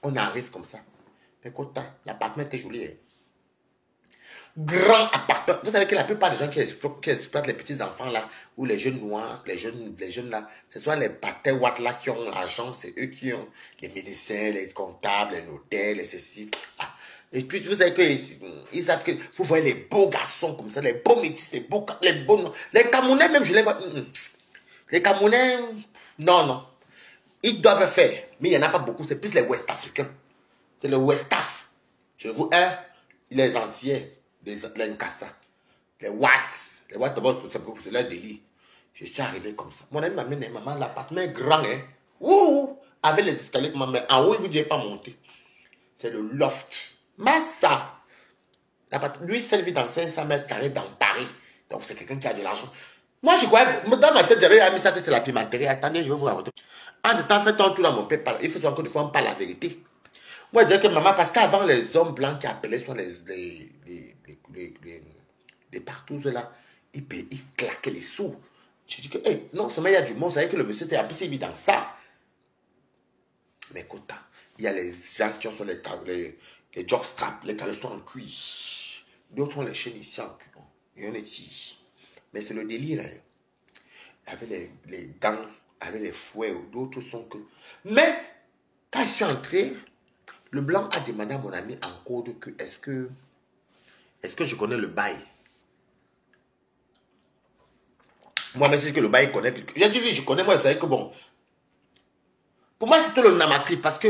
On arrive comme ça. Mais écoute, l'appartement était joli. Hein. Grand appartement. Vous savez que la plupart des gens qui exploitent les petits enfants là, ou les jeunes noirs, les jeunes là, ce sont les patéwatt là qui ont l'argent, c'est eux qui ont les médecins, les comptables, les notaires, les ceci. Ah. Et puis vous savez que ils savent que vous voyez les beaux garçons comme ça, les beaux métis, les beaux les Camerounais même je les vois. Les Camerounais, non. Ils doivent faire, mais il n'y en a pas beaucoup, c'est plus les West Africains. C'est le West Af. Je vous les Antillais. Les Nkassa, les Watts d'abord c'est leur délire. Je suis arrivé comme ça. Mon ami m'a amené, maman, l'appartement est grand, hein. Ouh, avec les escaliers, maman, en haut, il ne vous dit pas monter. C'est le loft. Massa. Lui, il vit dans 500 mètres carrés dans Paris. Donc, c'est quelqu'un qui a de l'argent. Moi, je croyais, dans ma tête, j'avais mis ça que c'est la pimenterie. Attendez, je vais vous raconter. En tout temps, faites un tour dans mon PayPal. Il faut encore une fois, on parle la vérité. Moi, je disais que maman, parce qu'avant, les hommes blancs qui appelaient soit les partouzes là, ils claquaient les sous. Je dis que, hey, non seulement il y a du monde, c'est que le monsieur était un peu sévi dans ça. Mais écoute, il y a les gens qui ont sur les jockstraps, les caleçons en cuir. D'autres ont les chaînes ici en cuir. Et on est ici. Mais c'est le délire, hein. Avec les gants, avec les fouets, d'autres sont que... Mais, quand je suis entré, le blanc a demandé à mon ami en code que est-ce que je connais le bail? Moi, mais c'est que le bail il connaît. J'ai dit oui, je connais, moi, je savais que bon. Pour moi, c'était le Namakli parce que,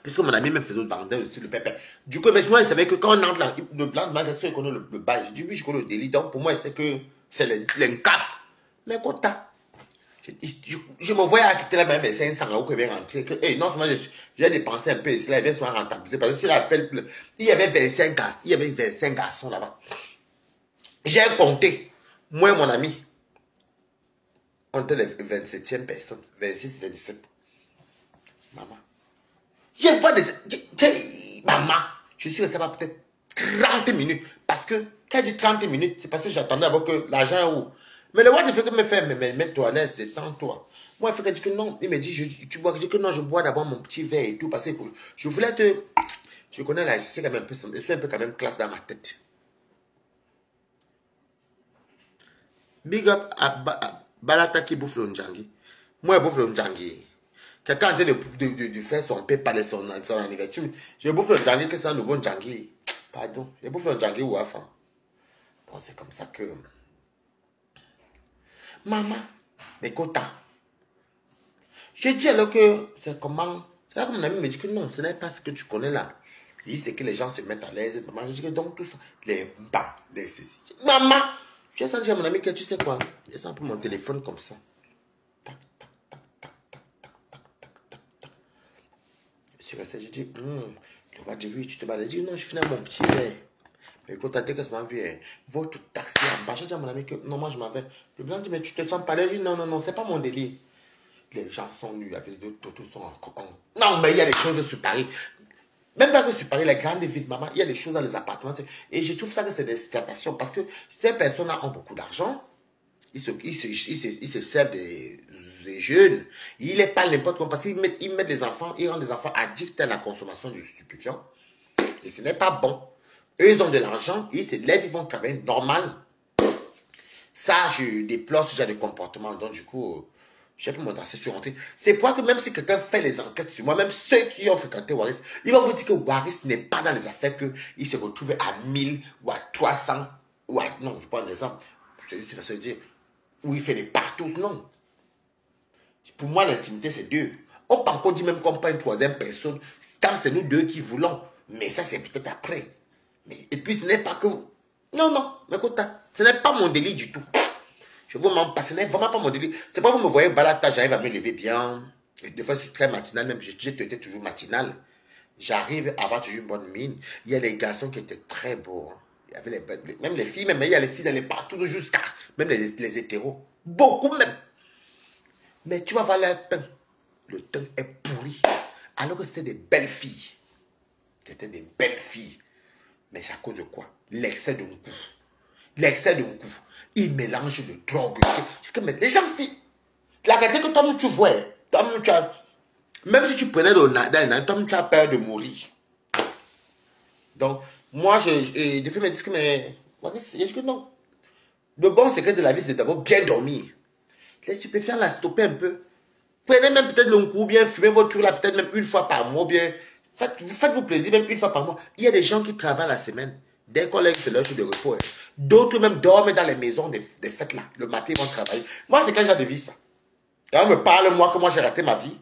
puisque mon ami me faisait vendre sur le pépé. Du coup, mais moi, il savait que quand on entre là, le blanc demande est-ce que je connais le bail? J'ai dit oui, je connais le délit. Donc, pour moi, c'est que c'est l'encap. Mais quand je me voyais acquitter là-bas mes 500 € que je vais rentrer. Non seulement j'ai dépensé un peu ici, là, il vient soit rentabiliser. Parce que s'il appelle, il y avait 25 garçons là-bas. J'ai compté. Moi et mon ami, on était les 27e personnes. 26 et 17. Maman. Je vois maman, je suis resté là peut-être 30 minutes. Parce que, quand je dis 30 minutes, c'est parce que j'attendais d'abord que l'argent est où. Mais le roi, il fait que me faire, mets-toi à l'aise, détends-toi. Moi, il fait que je dis que non. Il me dit, tu bois, je dis que non, je bois d'abord mon petit verre et tout. Parce que je voulais te. Je connais là, je suis quand même un peu, je suis un peu quand même classe dans ma tête. Big up à Balata qui bouffe le Ndjangi. Moi, je bouffe le Ndjangi. Quelqu'un est en train de faire son PayPal et son anniversaire. Je bouffe le Ndjangi que c'est un nouveau Ndjangi. Pardon. Je bouffe le Ndjangi ou Afan. Donc, c'est comme ça que. Maman, mais Kota. Je dis alors que c'est comment. C'est là que mon ami me dit que non, ce n'est pas ce que tu connais là. Il dit c'est que les gens se mettent à l'aise. Maman, je dis que donc tout ça, les bas, les ceci. Maman, je sens dire à mon ami que tu sais quoi. Je sens pour mon téléphone comme ça. Tac, tac, tac, tac, tac, tac, tac, tac, tac, tac. suis resté, j'ai dit, le roi dit, oui, tu te bats. Il dit, non, je finis à mon petit verre. Mais écoute, t'as dit que ça m'a vu, votre taxi en bas. J'ai dit à mon ami que, non, moi, je m'en vais. Le blanc dit, mais tu te sens pas là? Il dit, non, non, non, c'est pas mon délire. Les gens sont nus, avec les deux totos sont en... Non, mais il y a des choses sur Paris. Même pas que sur Paris, les grandes villes, maman, il y a des choses dans les appartements. Et je trouve ça que c'est des exploitations. Parce que ces personnes-là ont beaucoup d'argent. Ils se servent des jeunes. Ils les parlent n'importe comment. Parce qu'ils mettent les enfants, ils rendent les enfants addicts à la consommation du stupéfiant. Et ce n'est pas bon. Eux, ils ont de l'argent, ils se lèvent, ils vont travailler normal. Ça, je déplore ce genre de comportement. Donc, du coup, j'ai pu m'adresser sur rentrer. C'est pour que même si quelqu'un fait les enquêtes sur moi, même ceux qui ont fréquenté Waris, ils vont vous dire que Waris n'est pas dans les affaires qu'il se retrouve à 1000 ou à 300 ou à... Non, je prends un exemple. C'est juste facile de dire, où il fait des partout. Non. Pour moi, l'intimité, c'est deux. On peut encore dire même qu'on pas une troisième personne, quand c'est nous deux qui voulons. Mais ça, c'est peut-être après. Mais, et puis, ce n'est pas que... Non, non, mais écoute, ce n'est pas mon délit du tout. Je vous mens pas, ce n'est vraiment pas mon délit. C'est pas vous me voyez balata, j'arrive à me lever bien. Et des fois, je suis très matinal, même j'étais toujours matinal. J'arrive à avoir toujours une bonne mine. Il y a les garçons qui étaient très beaux. Hein. Il y avait même les filles, même il y a les filles dans les partout jusqu'à même les hétéros. Beaucoup même. Mais tu vas voir leur teint. Le teint est pourri. Alors que c'était des belles filles. C'était des belles filles. Mais c'est à cause de quoi? L'excès de goût. L'excès de goût. Ils mélangent de drogue. Mais les gens, si. La réalité que toi, tu vois. Toi, tu as, même si tu prenais le toi, tu as peur de mourir. Donc, moi, des fois, ils me disent que, mais. Je dis que non. Le bon secret de la vie, c'est d'abord bien dormir. Les stupéfiants, la stopper un peu. Prenez même peut-être le coup, bien fumez votre tour là, peut-être même une fois par mois, bien. Faites-vous plaisir même une fois par mois. Il y a des gens qui travaillent la semaine. Des collègues, c'est leur jour de repos. Hein. D'autres même dorment dans les maisons des fêtes là. Le matin, ils vont travailler. Moi, c'est quand j'ai de vie ça. Et on me parle, moi, comment j'ai raté ma vie.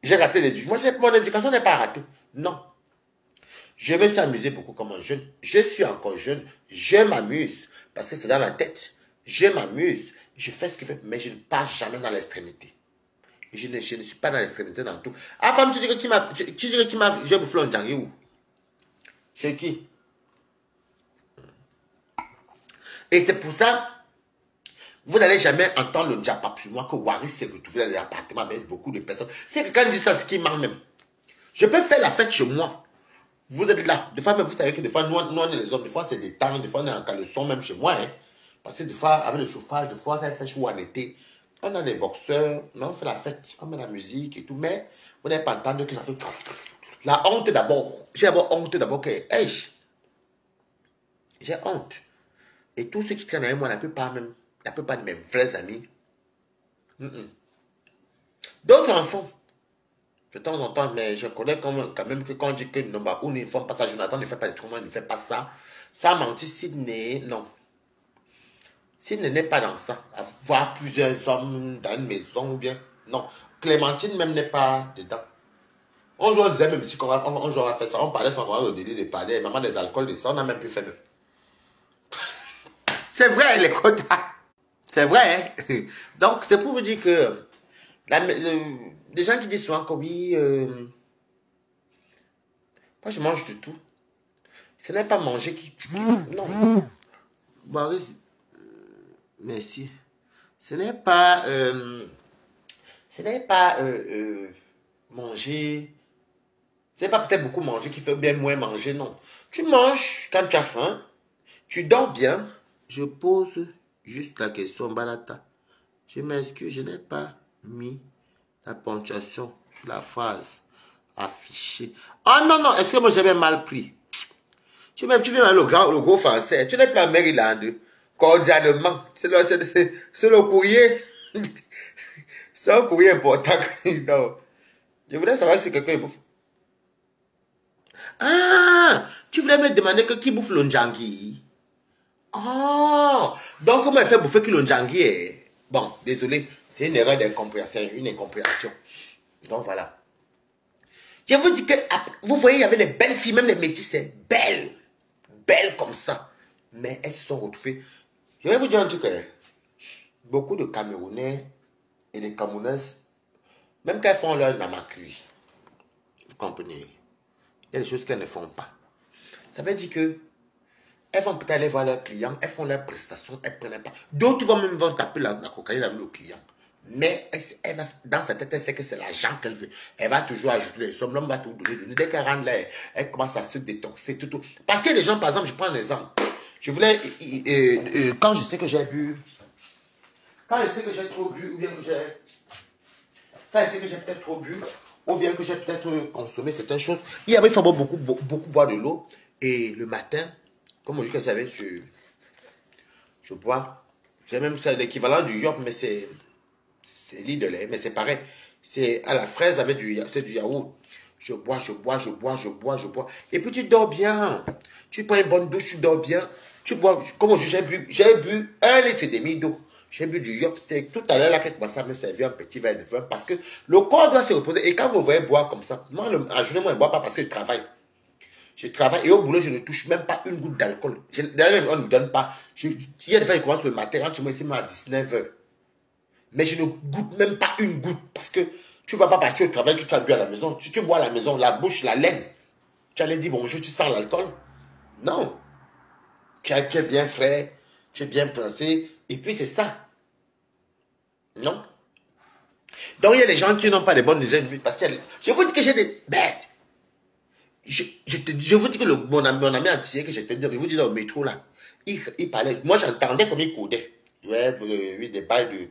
J'ai raté l'éducation. Moi, mon éducation n'est pas ratée. Non. Je me suis amusé beaucoup comme un jeune. Je suis encore jeune. Je m'amuse. Parce que c'est dans la tête. Je m'amuse. Je fais ce que je fais. Mais je ne passe jamais dans l'extrémité. Je ne suis pas dans l'extrémité dans tout. Ah, femme, tu dirais qui m'a... Tu dirais qui m'a... J'ai bouffé un django où? Chez qui? Et c'est pour ça, vous n'allez jamais entendre le diapap sur moi que Waris s'est retrouvé dans des appartements avec beaucoup de personnes. C'est que quand je dis ça, c'est qui marre même. Je peux faire la fête chez moi. Vous êtes là. Des fois, même vous savez que des fois, nous on est les hommes. Des fois, c'est des temps. Des fois, on est en caleçon même chez moi. Hein. Parce que des fois, avec le chauffage, des fois, quand il fait chaud en été, on a des boxeurs, mais on fait la fête, on met la musique et tout, mais vous n'avez pas entendu que ça fait... La honte d'abord. J'ai d'abord honte d'abord que... Hey, j'ai honte. Et tous ceux qui traînent avec moi, la plupart de mes vrais amis, d'autres en font. De temps en temps, mais je connais quand même que quand on dit que non, bah, ou ne font pas ça, Jonathan ne fait pas les trucs, il ne fait pas ça. Ça mentit, Sydney, non. S'il n'est pas dans ça, avoir plusieurs hommes dans une maison ou bien. Non. Clémentine même n'est pas dedans. On joue, on disait même si on joue à faire ça, on parlait sans avoir le délire de parler. Maman des alcools, de ça, on n'a même plus fait. C'est vrai, les quotas. C'est vrai. Hein? Donc, c'est pour vous dire que les gens qui disent souvent que oui, moi je mange du tout. Ce n'est pas manger qui non. Boris, merci. Ce n'est pas manger. Ce n'est pas peut-être beaucoup manger qui fait bien moins manger, non. Tu manges quand tu as faim. Tu dors bien. Je pose juste la question, Balata. Je m'excuse, je n'ai pas mis la ponctuation sur la phrase affichée. Ah non, non, est-ce que moi j'avais mal pris? Tu viens le gros français. Tu n'es pas Maryland. Cordialement. C'est le courrier. C'est un courrier important. Non. Je voulais savoir si quelqu'un bouffe. Ah, tu voulais me demander que qui bouffe l'onjangi? Oh, donc comment elle fait bouffer que l'onjangi? Bon, désolé, c'est une erreur d'incompréhension, une incompréhension. Donc voilà. Je vous dis que, vous voyez, il y avait les belles filles, même les métisses, belles. Belles comme ça. Mais elles se sont retrouvées. Je vais vous dire un truc. Beaucoup de Camerounais et les Camerounaises, même quand elles font leur namakri, comprenez? Il y a des choses qu'elles ne font pas. Ça veut dire que elles vont peut-être aller voir leurs clients, elles font leurs prestations, elles ne prennent pas. D'autres vont taper la cocaïne au client. Mais elle va, dans sa tête, elle sait que c'est l'argent qu'elle veut. Elle va toujours ajouter les sommes. L'homme va tout donner. Dès qu'elle rentre là, elle commence à se détoxer. Tout. Parce qu'il y a des gens, par exemple, je prends un exemple. Je voulais, quand je sais que j'ai bu, quand je sais que j'ai trop bu, ou bien que j'ai, quand je sais que j'ai peut-être trop bu, ou bien que j'ai peut-être consommé certaines choses, il faut beaucoup boire de l'eau. Et le matin, comme on dit que ça savez, je bois. C'est même l'équivalent du yop, mais c'est lit de lait, mais c'est pareil. C'est à la fraise avec du yaourt. Je bois. Et puis tu dors bien. Tu prends une bonne douche, tu dors bien. Tu bois, comme j'ai bu 1,5 litre d'eau. J'ai bu du yop. C'est tout à l'heure là qu'elle commence à me servir un petit verre de vin parce que le corps doit se reposer. Et quand vous voyez boire comme ça, moi, la journée, moi, je ne bois pas parce que je travaille. Je travaille et au boulot, je ne touche même pas une goutte d'alcool. D'ailleurs, on ne me donne pas. Il y a des fois, il commence le matin, quand tu me dis à 19 h. Mais je ne goûte même pas une goutte parce que tu ne vas pas partir au travail que tu as bu à la maison. Tu bois à la maison, la bouche, la laine. Tu allais dire bonjour, tu sens l'alcool. Non. Tu es bien frais, tu es bien placé. Et puis c'est ça. Non. Donc il y a des gens qui n'ont pas de bonnes hygiènes parce que je vous dis que j'ai des bêtes. Je vous dis que mon ami entier que j'étais, je vous dis dans le métro là, il parlait. Moi j'entendais comme il codait. Oui, des bails de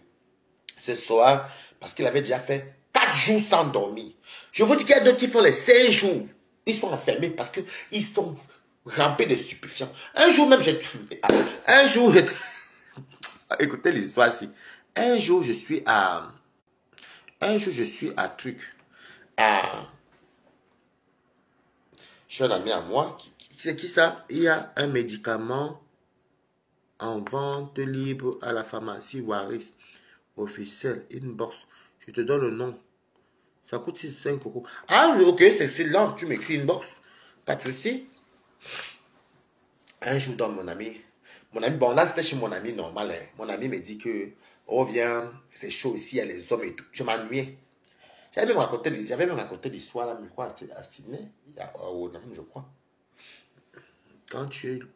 ce soir parce qu'il avait déjà fait 4 jours sans dormir. Je vous dis qu'il y a d'autres qui font les 5 jours. Ils sont enfermés parce qu'ils sont remplis de stupéfiants. Un jour même, un jour, écoutez l'histoire ici. Un jour, je suis à truc. J'ai un ami à moi. C'est qui ça? Il y a un médicament en vente libre à la pharmacie Waris. Officiel, inbox. Je te donne le nom. Ça coûte 5 €. Ah, ok, c'est lent. Tu m'écris inbox. Pas de souci. Un jour, dans mon ami, bon, là, c'était chez mon ami normal. Hein. Mon ami me dit que, oh, viens, c'est chaud ici, il y a les hommes et tout. Je m'ennuyais. J'avais même raconté l'histoire, là, mais je crois, à Sydney, au Nam, je crois. Quand tu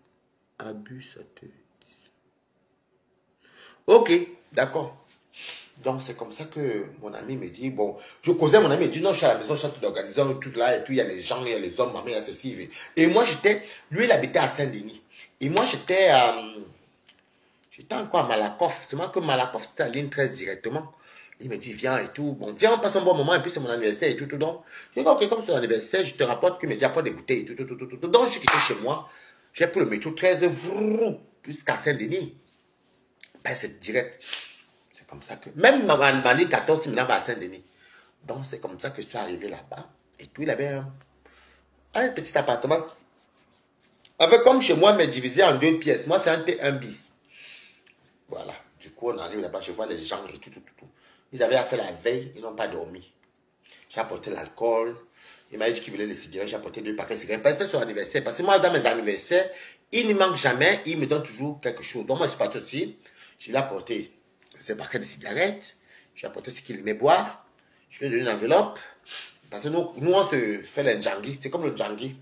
as bu, ça te... Ok, d'accord. Donc, c'est comme ça que mon ami me dit, bon, je causais, mon ami me dit, non, je suis à la maison, je suis en train d'organiser un truc là, et tout, il y a les gens, il y a les hommes, maman, il y a ceci. Et moi, lui, il habitait à Saint-Denis. Et moi, j'étais encore à Malakoff. C'est moi que Malakoff, c'était à ligne 13 directement. Il me dit, viens et tout. Bon, viens, on passe un bon moment, et puis c'est mon anniversaire et tout. Donc, je dis, ok, comme c'est mon anniversaire, je te rapporte qu'il me dit, apporte des bouteilles et tout. Donc, je suis quitté chez moi. J'ai pris le métro 13 jusqu'à Saint-Denis. Ben, c'est direct. Comme ça que, même ma ligne 14, maintenant va à Saint-Denis. Donc, c'est comme ça que je suis arrivé là-bas. Et tout, il avait un petit appartement. Avec comme chez moi, mais divisé en 2 pièces. Moi, c'est un T1 bis. Voilà. Du coup, on arrive là-bas, je vois les gens et tout. Ils avaient fait la veille, ils n'ont pas dormi. J'ai apporté l'alcool. Il m'a dit qu'il voulait les cigarettes. J'ai apporté 2 paquets de cigarettes. C'était son anniversaire. Parce que moi, dans mes anniversaires, il ne manque jamais. Il me donne toujours quelque chose. Donc, moi, je suis parti aussi. Je l'ai apporté. C'est paquet de cigarettes. J'ai apporté ce qu'il aimait boire. Je lui ai donné une enveloppe. Parce que nous on se fait les djangui. C'est comme le djangui.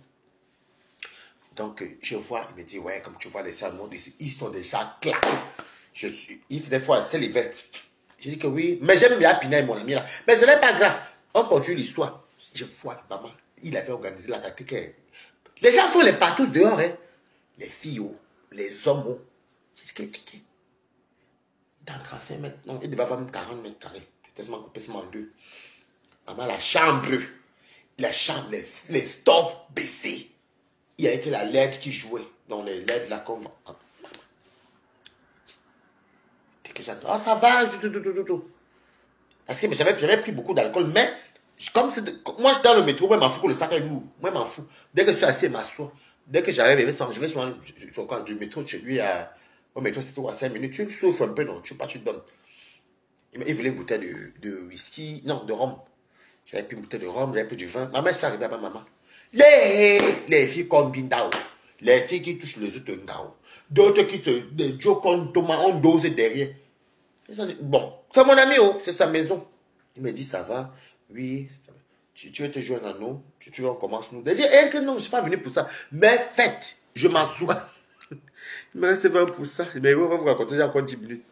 Donc, je vois, il me dit, ouais, comme tu vois, les salmons, ils sont déjà claqués. Des fois, c'est l'hiver. Je dis que oui, mais j'aime bien Pina, mon ami là. Mais ce n'est pas grave. On continue l'histoire. Je vois, maman, il avait organisé la pratique. Les gens font les partous dehors, hein. Les filles, les hommes. Je dis que dans 35 mètres, non, il devait avoir même 40 mètres carrés. C'était seulement coupé en 2. Maman, la chambre, les stores baissés. Il y avait que la LED qui jouait. Dans les LED, là, comme... Ah, ça va, tout. Parce que j'avais pris beaucoup d'alcool, mais comme moi, dans le métro, moi, je m'en fous que le sac est lourd. Moi, je m'en fous. Dès que je suis assis, je m'assois. Dès que j'arrive, je vais souvent du métro chez lui au métro, c'est 5 minutes. Tu souffles un peu, non, tu te donnes. Il voulait une bouteille de whisky, non, de rhum. J'avais pris une bouteille de rhum, j'avais pris du vin. Maman, je suis arrivé à ma maman. Les filles comme Bindao. Les filles qui touchent les autres Ngao. D'autres qui des Joe comme Thomas, on dose derrière. Bon, c'est mon ami, c'est sa maison. Il me dit, ça va? Oui, ça va. Tu veux te joindre à nous, tu recommences nous. J'ai elle que non, je ne suis pas venu pour ça. Mais faites, je m'assois. Il me reste 20 pour ça. Mais on va vous raconter, j'ai encore 10 minutes.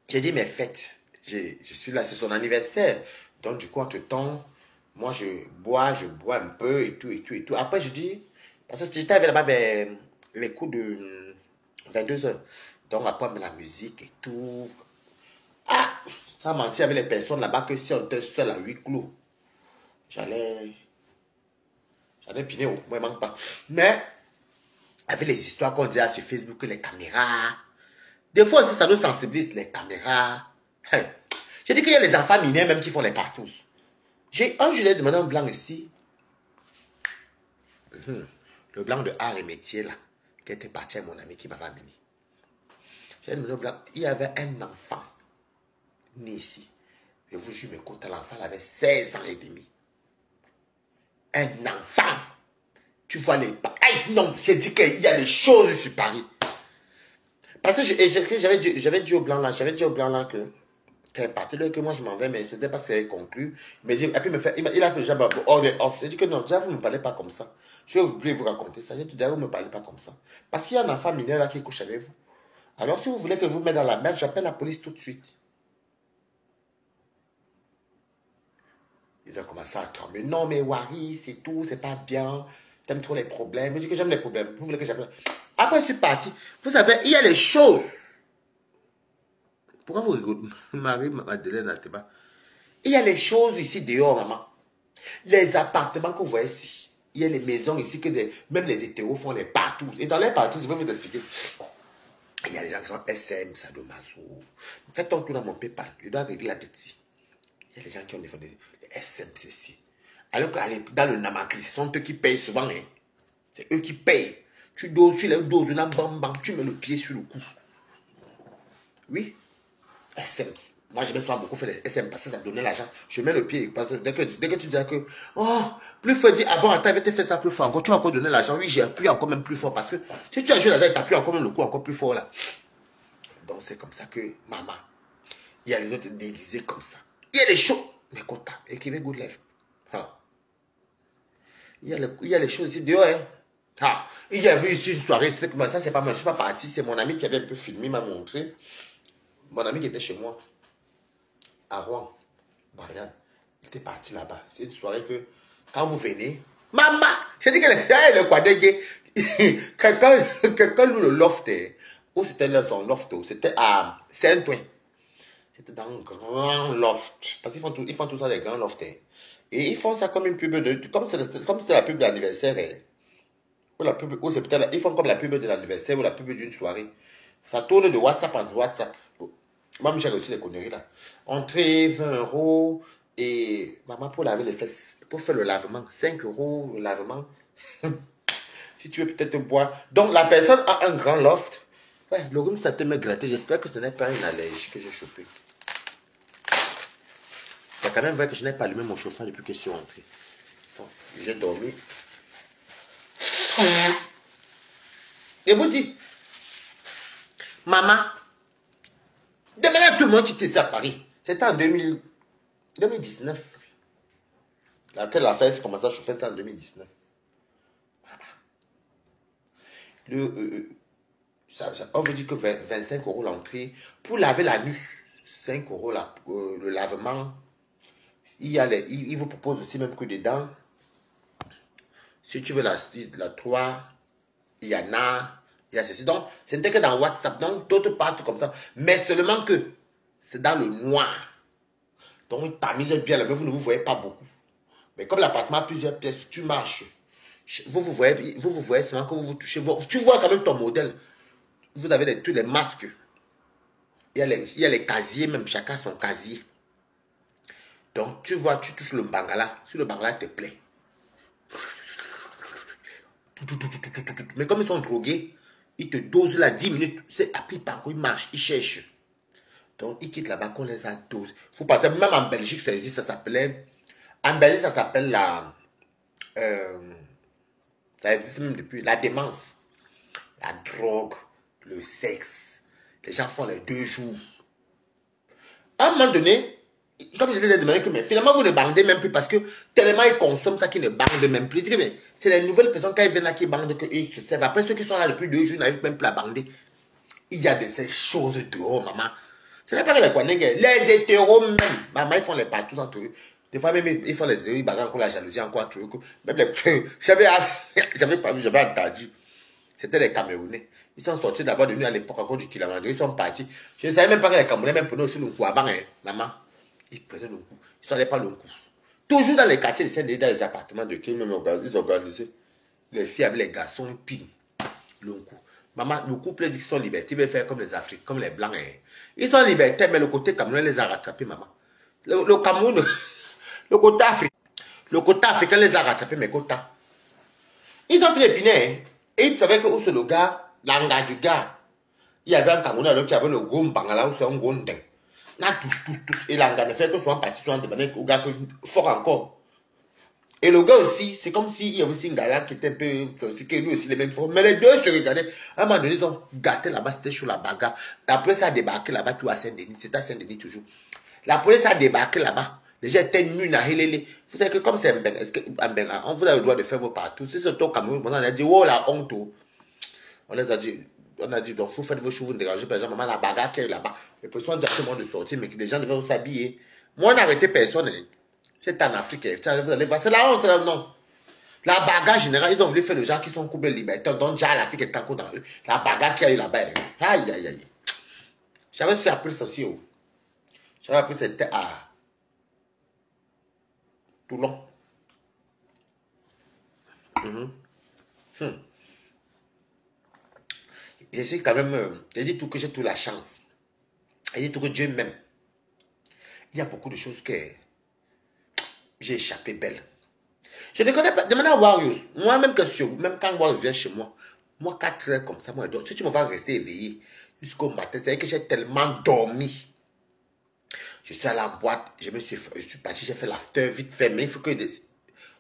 J'ai dit, mais faites. Je suis là, c'est son anniversaire. Donc, du coup, entre-temps, moi, je bois un peu et tout, et tout, et tout. Après, je dis, parce que j'étais là-bas vers les coups de 22 heures. Donc, après, la musique et tout. Ah, ça mentit avec les personnes là-bas que si on était seul à huis clos, j'allais piner au moins, manque pas. Mais, avec les histoires qu'on dit sur Facebook, les caméras, des fois aussi, ça nous sensibilise, les caméras. Hey. J'ai dit qu'il y a les enfants mineurs même qui font les partous. Un jour, j'ai demandé un blanc ici. Le blanc de art et métier, là, qui était parti avec mon ami qui m'avait amené. J'ai demandé au blanc, il y avait un enfant né ici. Je vous jure, mais quand l'enfant avait 16 ans et demi. Un enfant. Tu vois les... Aïe, non, j'ai dit qu'il y a des choses sur Paris. Parce que j'avais dit au blanc là, que qu'elle partait là, que moi je m'en vais, mais c'était parce qu'elle avait conclu. Mais et puis il a fait le job hors de off. J'ai dit que non, déjà vous ne me parlez pas comme ça. Je vais oublier vous raconter ça. J'ai dit déjà vous ne me parlez pas comme ça. Parce qu'il y a un enfant mineur là qui couche avec vous. Alors si vous voulez que je vous mette dans la merde, j'appelle la police tout de suite. Ils ont commencé à tomber. Non, mais Wari, c'est tout, c'est pas bien. T'aimes trop les problèmes. Je dis que j'aime les problèmes. Vous voulez que j'appelle. Après, je suis parti. Vous savez, il y a les choses. Pourquoi vous rigolez? Marie-Madeleine Ateba. Il y a les choses ici dehors, maman. Les appartements que vous voyez ici. Il y a les maisons ici que même les hétéros font les partout. Et dans les partout, je vais vous expliquer. Il y a les gens qui sont SM, Sadomaso. Faites ton tour dans mon PayPal. Je dois régler la dette ici. Il y a les gens qui ont des SM, ceci. Alors que dans le Namakri, ce sont eux qui payent souvent. Hein. C'est eux qui payent. Tu doses, tu les doses, bam, bam, tu mets le pied sur le cou. Oui. SM. Moi, je me souvent beaucoup fait les SM parce que ça donnait l'argent. Je mets le pied. Parce que dès que tu dis que, oh, plus fort, dis, ah bon, attends, il va te faire ça plus fort encore. Tu vas encore donner l'argent. Oui, j'ai appuyé encore même plus fort parce que si tu as joué l'argent, il t'appuie encore même le coup encore plus fort là. Donc, c'est comme ça que, maman, il y a les autres déguisés comme ça. Il y a les choses. Mais content. Écrivez good life. Ah. Il y a les choses ici dehors. Hein. Ah. Il y avait ici une soirée. Ça, c'est pas moi. Je ne suis pas parti. C'est mon ami qui avait un peu filmé, m'a montré. Mon ami qui était chez moi. À Rouen. Brian. Il était parti là-bas. C'est une soirée que, quand vous venez, maman, j'ai dit que le quadégué, quelqu'un loue le loft. Où c'était son loft? C'était à Saint-Ouen. C'était dans un grand loft. Parce qu'ils font tout ça des grands lofts. Hein. Et ils font ça comme une pub de... Comme c'est la pub d'anniversaire. Hein. Ou c'est peut-être... Ils font comme la pub de l'anniversaire ou la pub d'une soirée. Ça tourne de WhatsApp en WhatsApp. Moi, j'ai reçu les conneries là. Entrée, 20 €. Et maman, pour laver les fesses, pour faire le lavement, 5 € le lavement. Si tu veux peut-être boire. Donc, la personne a un grand loft. Ouais, le rhume, ça te met gratté. J'espère que ce n'est pas une allergie que j'ai chopée. C'est quand même vrai que je n'ai pas allumé mon chauffeur depuis que je suis rentré. Donc, j'ai dormi. Et vous dites, maman, demandez à tout le monde qui était à Paris. C'était en 2019. Laquelle la fête commençait à chauffer, c'était en 2019. On veut dire que 25 € l'entrée. Pour laver la nuit, 5 € le lavement. Il vous propose aussi même que dedans, si tu veux la 3, il y en a, il y a ceci. Donc, ce n'était que dans WhatsApp, donc d'autres partout comme ça. Mais seulement que c'est dans le noir. Donc, il tamise bien là, mais vous ne vous voyez pas beaucoup. Mais comme l'appartement a plusieurs pièces, tu marches. Vous voyez seulement que vous vous touchez. Tu vois quand même ton modèle. Vous avez tous les masques. Il y a les casiers, même chacun son casier. Donc, tu vois, tu touches le bangala. Si le bangala te plaît. Mais comme ils sont drogués, ils te dosent là 10 minutes. C'est appris par quoi ils marchent, ils cherchent. Donc, ils quittent là-bas qu'on les a dosés. Vous partez, même en Belgique, ça existe, ça s'appelait. En Belgique, ça s'appelle la. Ça existe même depuis. La démence. La drogue, le sexe. Les gens font les 2 jours. À un moment donné, comme je les ai demandé, que mais finalement, vous ne bandez même plus parce que tellement ils consomment ça qu'ils ne bandent même plus. Je dis, mais c'est les nouvelles personnes, quand ils viennent là, qui bandent, qu'ils se servent. Après, ceux qui sont là depuis 2 jours n'arrivent même plus à bander. Il y a de ces choses dehors, maman. Ce n'est pas que les Kwanengue, les hétéros même. Maman, ils font les partout entre eux. Des fois même, ils font les hétéros, ils bagarrent encore la jalousie, encore entre eux. Même les... J'avais entendu. C'était les Camerounais. Ils sont sortis d'abord de nous à l'époque encore du Kilamandjaro. Ils sont partis. Je ne savais même pas que les Camerounais même prenaient aussi le coup avant, hein, maman. Ils prenaient le coup. Ils ne s'en allaient pas le coup. Toujours dans les quartiers de Saint-Denis, dans les appartements de qui ils organisaient. Les filles avec les garçons, ping. Le coup. Maman, le couple dit qu'ils sont libertés. Ils veulent faire comme les Africains, comme les Blancs. Hein. Ils sont libertés, mais le côté Camerounais les a rattrapés, maman. Le Cameroun, le côté africain les a rattrapés, mes quotas. Ils ont fait les pinets, hein. Et ils savaient que où c'est le gars, l'anga du gars. Il y avait un Camerounais qui avait le gros mbangala où c'est un gros ndeng. Là, tous. Et l'anga ne fait que soit parti, soit demandé au gars fort encore. Et le gars aussi, c'est comme s'il y avait aussi un gars là qui était un peu, aussi, que lui aussi les mêmes formes. Mais les deux se regardaient. À un moment donné, ils ont gâté là-bas, c'était sur la bagarre. La police a débarqué là-bas, tout à Saint-Denis. C'était à Saint-Denis toujours. La police a débarqué là-bas. Les gens étaient nus à Hélélé. Vous savez que comme c'est un est-ce que on vous a le droit de faire vos partout. Si c'est au Cameroun, on a dit, oh la honte. On les a dit, donc vous faites vos choses, vous ne dérangez pas les gens. Maman, la bagarre qu'il y a eu là-bas, les personnes ont directement de sortir, mais que les gens devaient s'habiller. Moi, on n'a arrêté personne. Hein. C'est en Afrique. Vous allez voir, c'est la honte, là, non. La bagarre générale, ils ont voulu faire les gens qui sont couplés libertaires, donc déjà l'Afrique est encore dans eux. La bagarre qu'il y a eu là-bas. Hein. Aïe, aïe, aïe. J'avais su appris ça aussi. Oh. J'avais appris c'était à Toulon. Je sais quand même, j'ai dit tout que j'ai toute la chance. J'ai dit tout que Dieu m'aime. Il y a beaucoup de choses que j'ai échappé belle. Je ne connais pas. Demandez à Warriors. Moi-même, même quand Warriors vient chez moi, moi, 4 heures comme ça, moi, je dors. Si tu me vas rester éveillé jusqu'au matin, c'est que j'ai tellement dormi. Je suis allé en boîte, je suis parti, j'ai fait l'after vite fait, mais il faut que...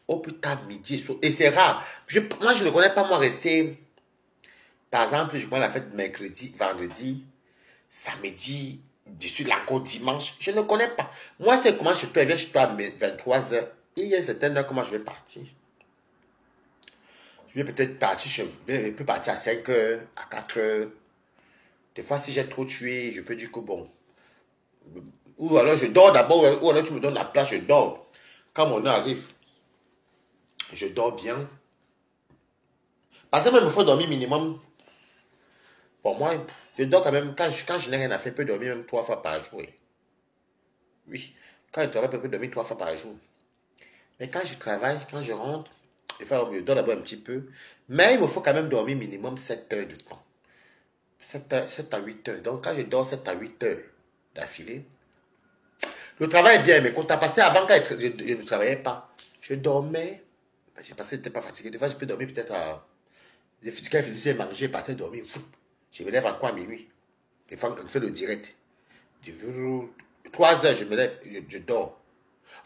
Oh putain, midi, et c'est rare. Moi, je ne connais pas, moi, rester... Par exemple, je prends la fête mercredi, vendredi, samedi, je suis là encore dimanche. Je ne connais pas. Moi, c'est comment je peux venir chez toi à 23 h. Il y a une certaine heure comment je vais partir. Je vais peut-être partir, je peux partir à 5 h, à 4 h. Des fois, si j'ai trop tué, je peux dire que bon. Ou alors je dors d'abord, ou alors tu me donnes la place, je dors. Quand mon heure arrive, je dors bien. Parce que moi, il me faut dormir minimum. Pour moi, je dors quand même, quand je n'ai rien à faire, je peux dormir même 3 fois par jour. Oui, quand je travaille, je peux dormir 3 fois par jour. Mais quand je travaille, quand je rentre, je dors d'abord un petit peu. Mais il me faut quand même dormir minimum 7 heures de temps. 7 à 8 heures. Donc quand je dors 7 à 8 heures d'affilée, le travail est bien, mais quand tu as passé avant, quand je ne travaillais pas, je dormais. Parce que je n'étais pas fatigué. Des fois, je peux dormir peut-être à... Quand je finissais de manger, je partais dormir. Je me lève encore à minuit. Des fois, on fait le direct. 3 heures, je me lève, je dors.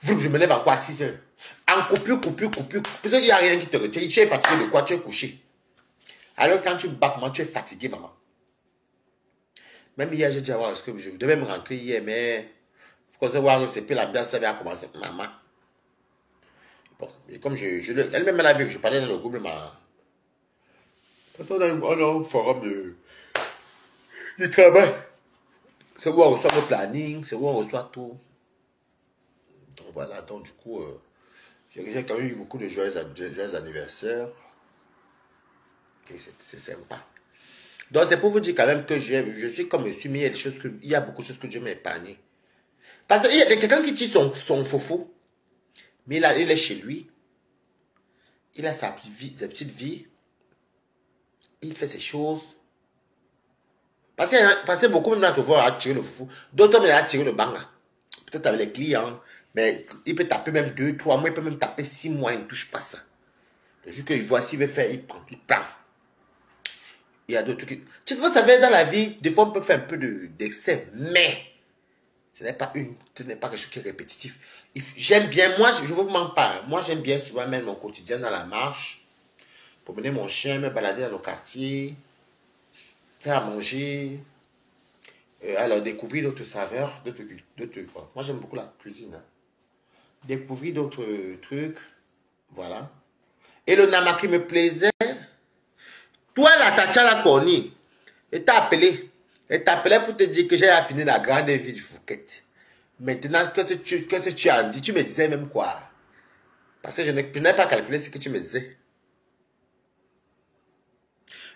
Je me lève encore à 6 heures. En coupure. Parce qu'il n'y a rien qui te retient. Tu es fatigué de quoi? Tu es couché. Alors, quand tu bats, tu es fatigué, maman. Même hier, j'ai dit à voir, que je devais me rentrer hier, mais... Faut qu'on voir, c'est plus la bière, ça va commencer. Maman. Bon, et comme elle-même, elle a vu que je parlais dans le groupe, parce qu'on a un forum de travail. C'est où on reçoit le planning, c'est où on reçoit tout. Donc voilà, donc du coup, j'ai quand même eu beaucoup de joyeux anniversaires. Et c'est sympa. Donc c'est pour vous dire quand même que je suis comme monsieur, mais il y a beaucoup de choses que Dieu m'a épargné. Parce qu'il y a quelqu'un qui tire son faux, mais là, il est chez lui. Il a sa petite vie. Il fait ses choses. Parce que beaucoup même d'entre vous ont tiré le fou. D'autres même ont tiré le banga. Peut-être avec les clients. Mais il peut taper même 2, 3 mois. Il peut même taper 6 mois. Il ne touche pas ça. Le jour qu'il voit s'il veut faire, il prend. Il y a d'autres trucs. Vous savez, dans la vie, des fois on peut faire un peu d'excès. Mais ce n'est pas quelque chose qui est répétitif. J'aime bien, moi, je ne vous mens pas. Moi, j'aime bien souvent mettre mon quotidien dans la marche. Pour mener mon chien, me balader dans le quartier. Faire à manger, Alors, découvrir d'autres saveurs, d'autres quoi. Moi, j'aime beaucoup la cuisine. Hein. Découvrir d'autres trucs. Voilà. Et le nama qui me plaisait. Toi, la Tatiana Corny, elle t'a appelé. Elle t'a appelé pour te dire que j'ai affiné la grande vie de Fouquet. Maintenant, qu'est-ce que tu as dit? Tu me disais même quoi? Parce que je n'ai pas calculé ce que tu me disais.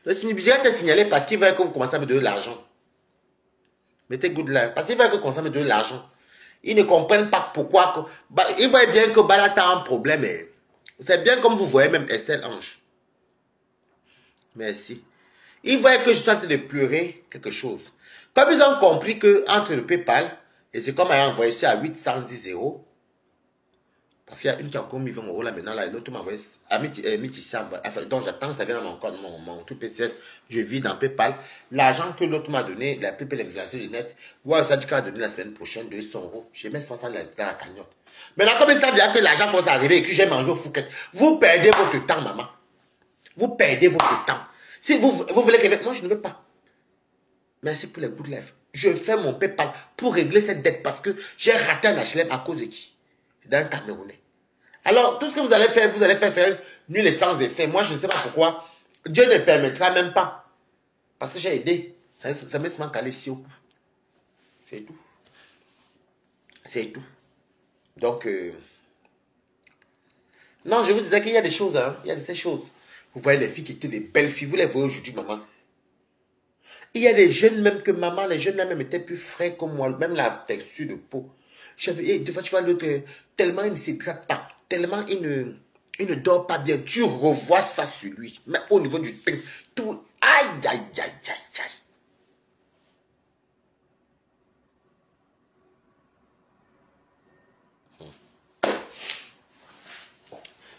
Le Sinibigia t'a signalé parce qu'il veut que vous commencez à me donner de l'argent. Mettez good là. Parce qu'il veut que vous commencez à me donner de l'argent. Ils ne comprennent pas pourquoi. Ils voient bien que Balata a un problème. C'est bien comme vous voyez même Estelle Ange. Merci. Ils voient que je suis en train de pleurer quelque chose. Comme ils ont compris que entre le PayPal, et c'est comme elle a envoyé ça à 810 €. Parce qu'il y a une qui a encore mis 20 € là maintenant, là, et l'autre m'a envoyé à 1600. Enfin, donc j'attends, ça vient dans mon compte, mon tout PCS, je vis dans PayPal. L'argent que l'autre m'a donné, la PayPal, l'inflation du net, ouais, ça dit qu'elle a donné la semaine prochaine 200 €. Je mets 100 dans la cagnotte. Maintenant, comme ils savent bien que l'argent commence à arriver et que j'ai mangé au Fouquet, vous perdez votre temps, maman. Vous perdez votre temps. Si vous voulez que... Moi, je ne veux pas. Merci pour les good life. Je fais mon PayPal pour régler cette dette parce que j'ai raté un HLM à cause de qui? D'un Camerounais. Alors, tout ce que vous allez faire, c'est nul et sans effet. Moi, je ne sais pas pourquoi. Dieu ne permettra même pas. Parce que j'ai aidé. Ça me semble calé ici au cou. C'est tout. C'est tout. Donc, non, je vous disais qu'il y a des choses, hein. Il y a des choses. Vous voyez les filles qui étaient des belles filles. Vous les voyez aujourd'hui, maman. Il y a des jeunes même que maman, les jeunes là même étaient plus frais que moi. Même la texture de peau. Des fois, tu vois l'autre, tellement il ne s'hydrate pas. Tellement il ne dort pas bien. Tu revois ça sur lui. Mais au niveau du teint, tout. Aïe, aïe, aïe, aïe, aïe.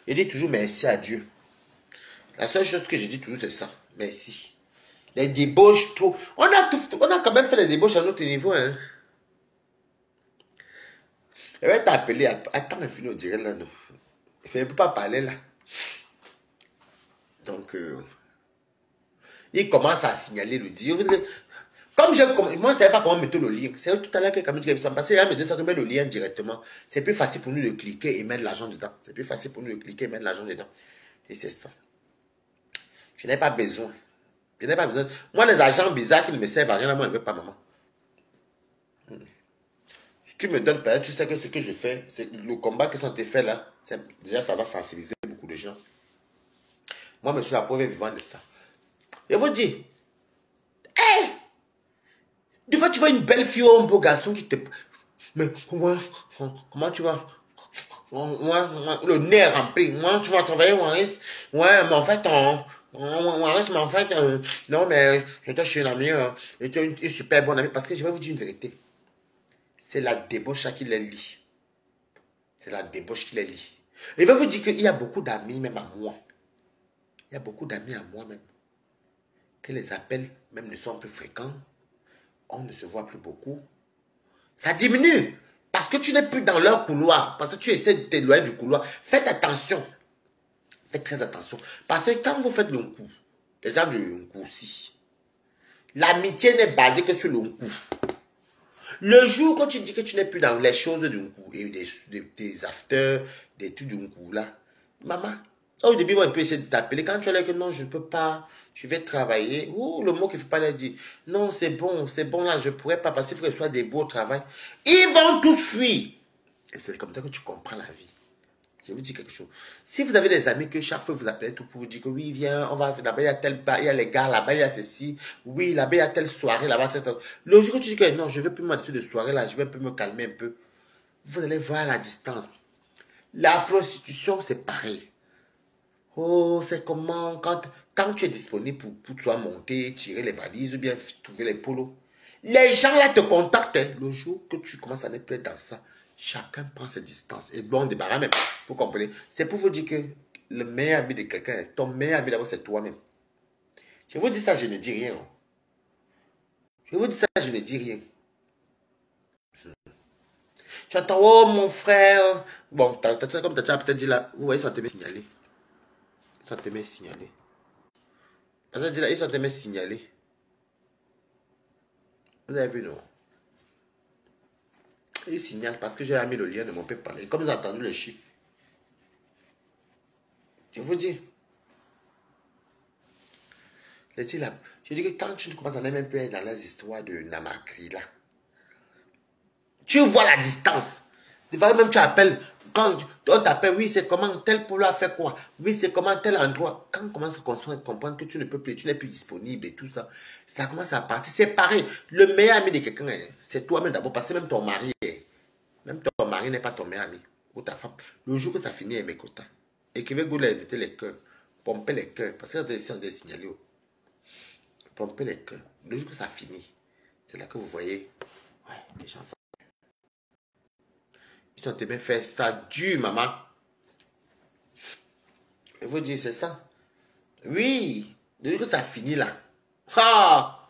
Je dis toujours merci à Dieu. La seule chose que je dis toujours, c'est ça. Merci. Les débauches, trop. On a quand même fait les débauches à notre niveau. Hein. Je vais t'appeler. Attends, il finit au direct là. Non. Il ne peut pas parler là. Donc, il commence à signaler le dire. Comme moi, je ne savais pas comment mettre le lien. C'est tout à l'heure que Camille dit parce que là, me dit ça, met le lien directement. C'est plus facile pour nous de cliquer et mettre l'argent dedans. C'est plus facile pour nous de cliquer et mettre l'argent dedans. Et c'est ça. Je n'ai pas besoin. Je n'ai pas besoin. Moi, les agents bizarres qui ne me servent à rien, moi, je ne veux pas, maman. Si tu me donnes, tu sais que ce que je fais, c'est le combat qui sont faits là. Déjà, ça va sensibiliser beaucoup de gens. Moi, je suis la preuve vivante de ça. Je vous dis, hey! Des fois, tu vois une belle fille ou un beau garçon qui te... Mais comment tu vas? Le nez rempli. Moi, tu vas travailler, ouais, mais en fait, mais en fait, non, mais je suis une amie, je suis une super bonne amie, parce que je vais vous dire une vérité. C'est la débauche qui les lie. C'est la débauche qui les lie. Et je vais vous dire qu'il y a beaucoup d'amis, même à moi. Il y a beaucoup d'amis à moi même. Que les appels même ne sont plus fréquents. On ne se voit plus beaucoup. Ça diminue. Parce que tu n'es plus dans leur couloir. Parce que tu essaies de t'éloigner du couloir. Faites attention. Faites très attention. Parce que quand vous faites le coup, l'exemple de coup aussi, l'amitié n'est basée que sur le coup. Le jour quand tu dis que tu n'es plus dans les choses d'un coup, et des afters, des trucs d'un coup là, maman, au début, moi, je peux essayer de t'appeler. Quand tu as l'air que non, je ne peux pas, je vais travailler. Ou le mot qu'il ne faut pas leur dire. Non, c'est bon là, je ne pourrais pas parce qu'il faut que ce soit des beaux au travail. Ils vont tous fuir. Et c'est comme ça que tu comprends la vie. Je vous dis quelque chose. Si vous avez des amis que chaque fois vous appelez tout pour vous dire que oui, viens, on va là-bas, il y a tel bar, il y a les gars là-bas, il y a ceci. Oui, là-bas, il y a telle soirée là-bas. Le jour où tu dis que non, je ne veux plus m'habituer de soirée là, je vais un peu me calmer un peu. Vous allez voir la distance. La prostitution, c'est pareil. Oh, c'est comment, quand tu es disponible pour toi monter, tirer les valises ou bien trouver les polos. Les gens là te contactent. Hein. Le jour que tu commences à ne plus être dans ça, chacun prend ses distances. Et bon, on débarrasse même. Vous comprenez? C'est pour vous dire que le meilleur ami de quelqu'un, ton meilleur ami d'abord, c'est toi-même. Je vous dis ça, je ne dis rien. Je vous dis ça, je ne dis rien. Tu entends, oh mon frère. Bon, comme tu as peut-être dit là, vous voyez, ça te met signalé. Ça te met signalé. Ça dit là, ils sont tellement signalés. Vous avez vu, non? Il signale parce que j'ai mis le lien de mon PayPal. Et comme vous avez entendu les chiffres, je vous dis. Je dis que quand tu commences à même plus dans les histoires de Namakri, là, tu vois la distance. Des fois même tu appelles, quand on t'appelle, oui, c'est comment tel polo a fait quoi, oui, c'est comment tel endroit. Quand on commence à comprendre que tu ne peux plus, tu n'es plus disponible et tout ça, ça commence à partir. C'est pareil. Le meilleur ami de quelqu'un, c'est toi-même d'abord, parce que même ton mari, même ton mari n'est pas ton meilleur ami, ou ta femme. Le jour que ça finit, elle m'écoute. Et que vous mettez les cœurs, pomper les cœurs, parce que c'est des signalés. Pomper les cœurs. Le jour que ça finit, c'est là que vous voyez, ouais, les gens, ils ont bien fait ça dur, maman. Je vous dis, c'est ça. Oui, le jour que ça finit là. Ah!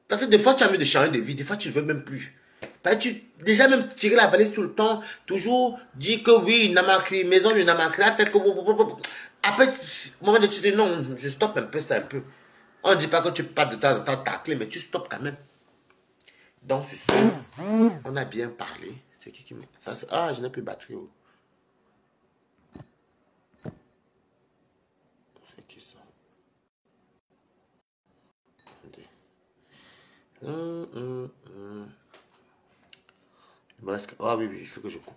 Parce que des fois, tu as envie de changer de vie, des fois, tu ne veux même plus. Parce que déjà même tirer la valise tout le temps, toujours dire que oui, Namakri, maison de Namakri, a fait que... Après, au moment où tu dis non, je stoppe un peu ça, un peu. On ne dit pas que tu passes de temps en temps ta clé, mais tu stoppes quand même. Donc, c'est ça. On a bien parlé. C'est qui me... Ça, ah, je n'ai plus de batterie. Oh. C'est qui ça? Ah oui, oui, il faut que je coupe.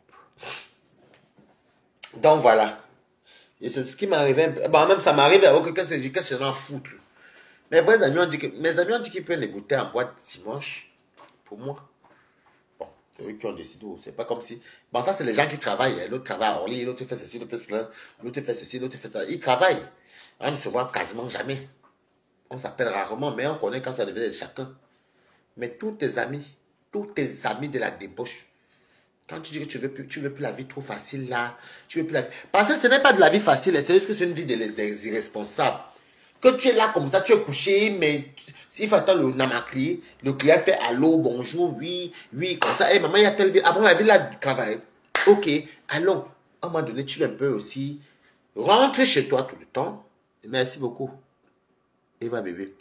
Donc, voilà. Et c'est ce qui m'arrivait un peu. Bon, même ça m'arrive à aucun cas, c'est que je m'en foutre. Mes vrais amis ont dit que... Mes amis ont dit qu'ils peuvent les goûter en boîte dimanche. Pour moi. Bon, c'est eux qui ont décidé. C'est pas comme si... Bon, ça, c'est les gens qui travaillent. L'autre travaille à Orly, l'autre fait ceci, l'autre fait cela. L'autre fait ceci, l'autre fait ça. Ils travaillent. On ne se voit quasiment jamais. On s'appelle rarement, mais on connaît quand ça devait être chacun. Mais tous tes amis de la débauche, quand tu dis que tu veux plus la vie trop facile là, tu veux plus la vie... Parce que ce n'est pas de la vie facile, c'est juste que c'est une vie des irresponsables. Que tu es là comme ça, tu es couché, mais s'il faut attendre le Namakri, le client fait allô, bonjour, oui, oui, comme ça, hey, maman, il y a telle ville, après la ville là, travail. Ok, allons, à un moment donné, tu veux un peu aussi rentrer chez toi tout le temps. Merci beaucoup. Eva bébé.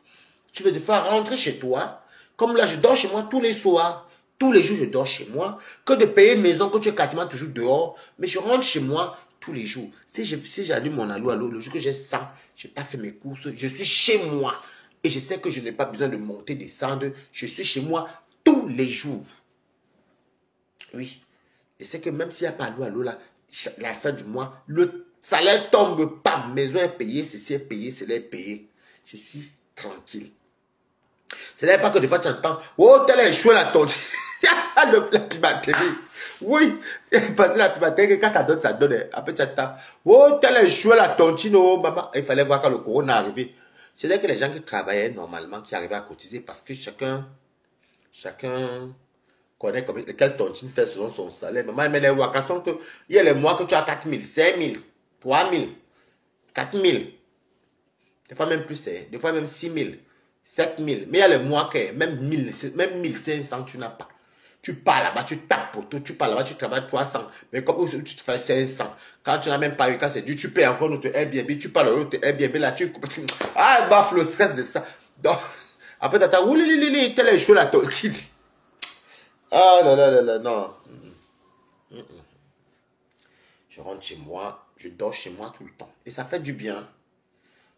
Tu veux te faire rentrer chez toi. Comme là, je dors chez moi tous les soirs. Tous les jours, je dors chez moi. Que de payer une maison que tu es quasiment toujours dehors. Mais je rentre chez moi tous les jours. Si j'allume mon allô, le jour que j'ai ça, je n'ai pas fait mes courses, je suis chez moi. Et je sais que je n'ai pas besoin de monter, descendre. Je suis chez moi tous les jours. Oui. Je sais que même s'il n'y a pas allô, là, la fin du mois, le salaire tombe pas. Maison est payée, ceci est payé, cela est payé. Je suis tranquille. Ce n'est pas que des fois tu entends, oh, tel est échoué la tontine. Il y a ça de la pimaterie. Oui, parce que la pimaterie, quand ça donne, ça donne. Après tu entends, oh, tel est échoué la tontine, oh, maman. Il fallait voir quand le corona est arrivé. C'est-à-dire que les gens qui travaillaient normalement, qui arrivaient à cotiser, parce que chacun connaît quelle tontine fait selon son salaire. Maman, mais les vacations, il y a les mois que tu as 4 000, 5 000, 3 000, 4 000. Des fois même plus, des fois même 6 000. 7 000. Mais il y a les mois que même 1 500, tu n'as pas. Tu pars là-bas, tu tapes pour tout. Tu pars là-bas, tu travailles 300. Mais comme tu te fais 500. Quand tu n'as même pas eu, quand c'est dû, tu payes encore notre Airbnb. Tu parles de notre Airbnb là, tu... Ah, baffe le stress de ça. Donc, après, tu attends, oui, tel est chaud la tontine. Ah, là, non. Je rentre chez moi, je dors chez moi tout le temps. Et ça fait du bien.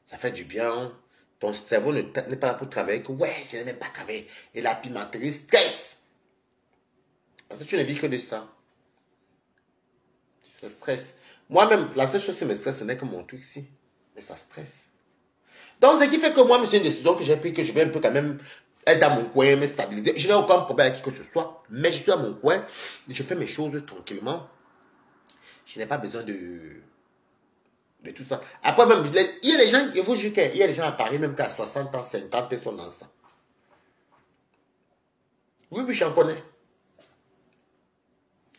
Ça fait du bien. Ton cerveau n'est pas là pour travailler. Que ouais, je n'ai même pas travaillé. Et la pimenterie stress. Parce que tu ne vis que de ça. Ça stresse. Moi-même, la seule chose qui me stresse, ce n'est que mon truc ici. Mais ça stresse. Donc, ce qui fait que moi, c'est une décision que j'ai prise, que je vais un peu quand même être dans mon coin, me stabiliser. Je n'ai aucun problème avec qui que ce soit. Mais je suis à mon coin. Je fais mes choses tranquillement. Je n'ai pas besoin de tout ça. Après même, il y a des gens, je vous jure qu'il y a des gens à Paris, même qu'à 60 ans, 50 ans, ils sont dans ça. Oui, oui, j'en connais.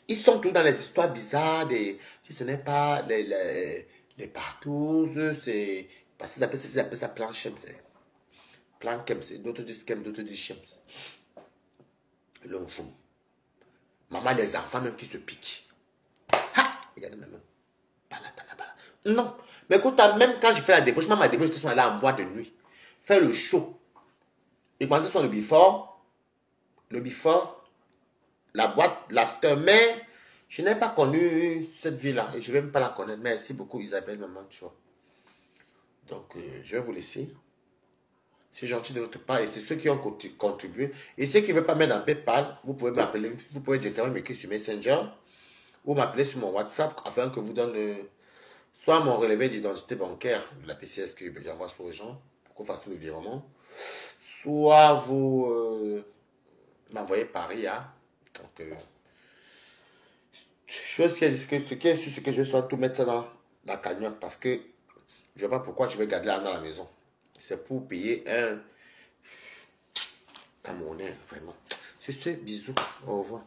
Ils sont tous dans les histoires bizarres, si ce n'est pas les partouzes, c'est... Parce qu'ils appellent ça plan chem, c'est... Plan chem, c'est... D'autres disent chem, d'autres disent chem. L'homme fou. Maman des enfants même qui se piquent. Ha! Regardez ma main. Non. Mais écoute, même quand je fais la débauche, ma débauche, j'étais là en boîte de nuit. Faire le show. Et quand ce sont le before, le before, la boîte, l'after, mais je n'ai pas connu cette vie-là et je ne vais même pas la connaître. Merci beaucoup Isabelle, maman, tu vois. Donc, je vais vous laisser. C'est gentil de votre part et c'est ceux qui ont contribué. Et ceux qui ne veulent pas mettre dans PayPal, vous pouvez m'appeler, vous pouvez directement m'écrire sur Messenger ou m'appeler sur mon WhatsApp afin que vous donne soit mon relevé d'identité bancaire de la PCS que j'envoie aux gens pour qu'on fasse le virement, soit vous m'envoyez par IA. Donc, chose qui est, ce que je vais tout mettre ça dans la cagnotte parce que je ne vois pas pourquoi je vais garder l'argent à la maison. C'est pour payer un Camerounais, vraiment. C'est ce, bisous, au revoir.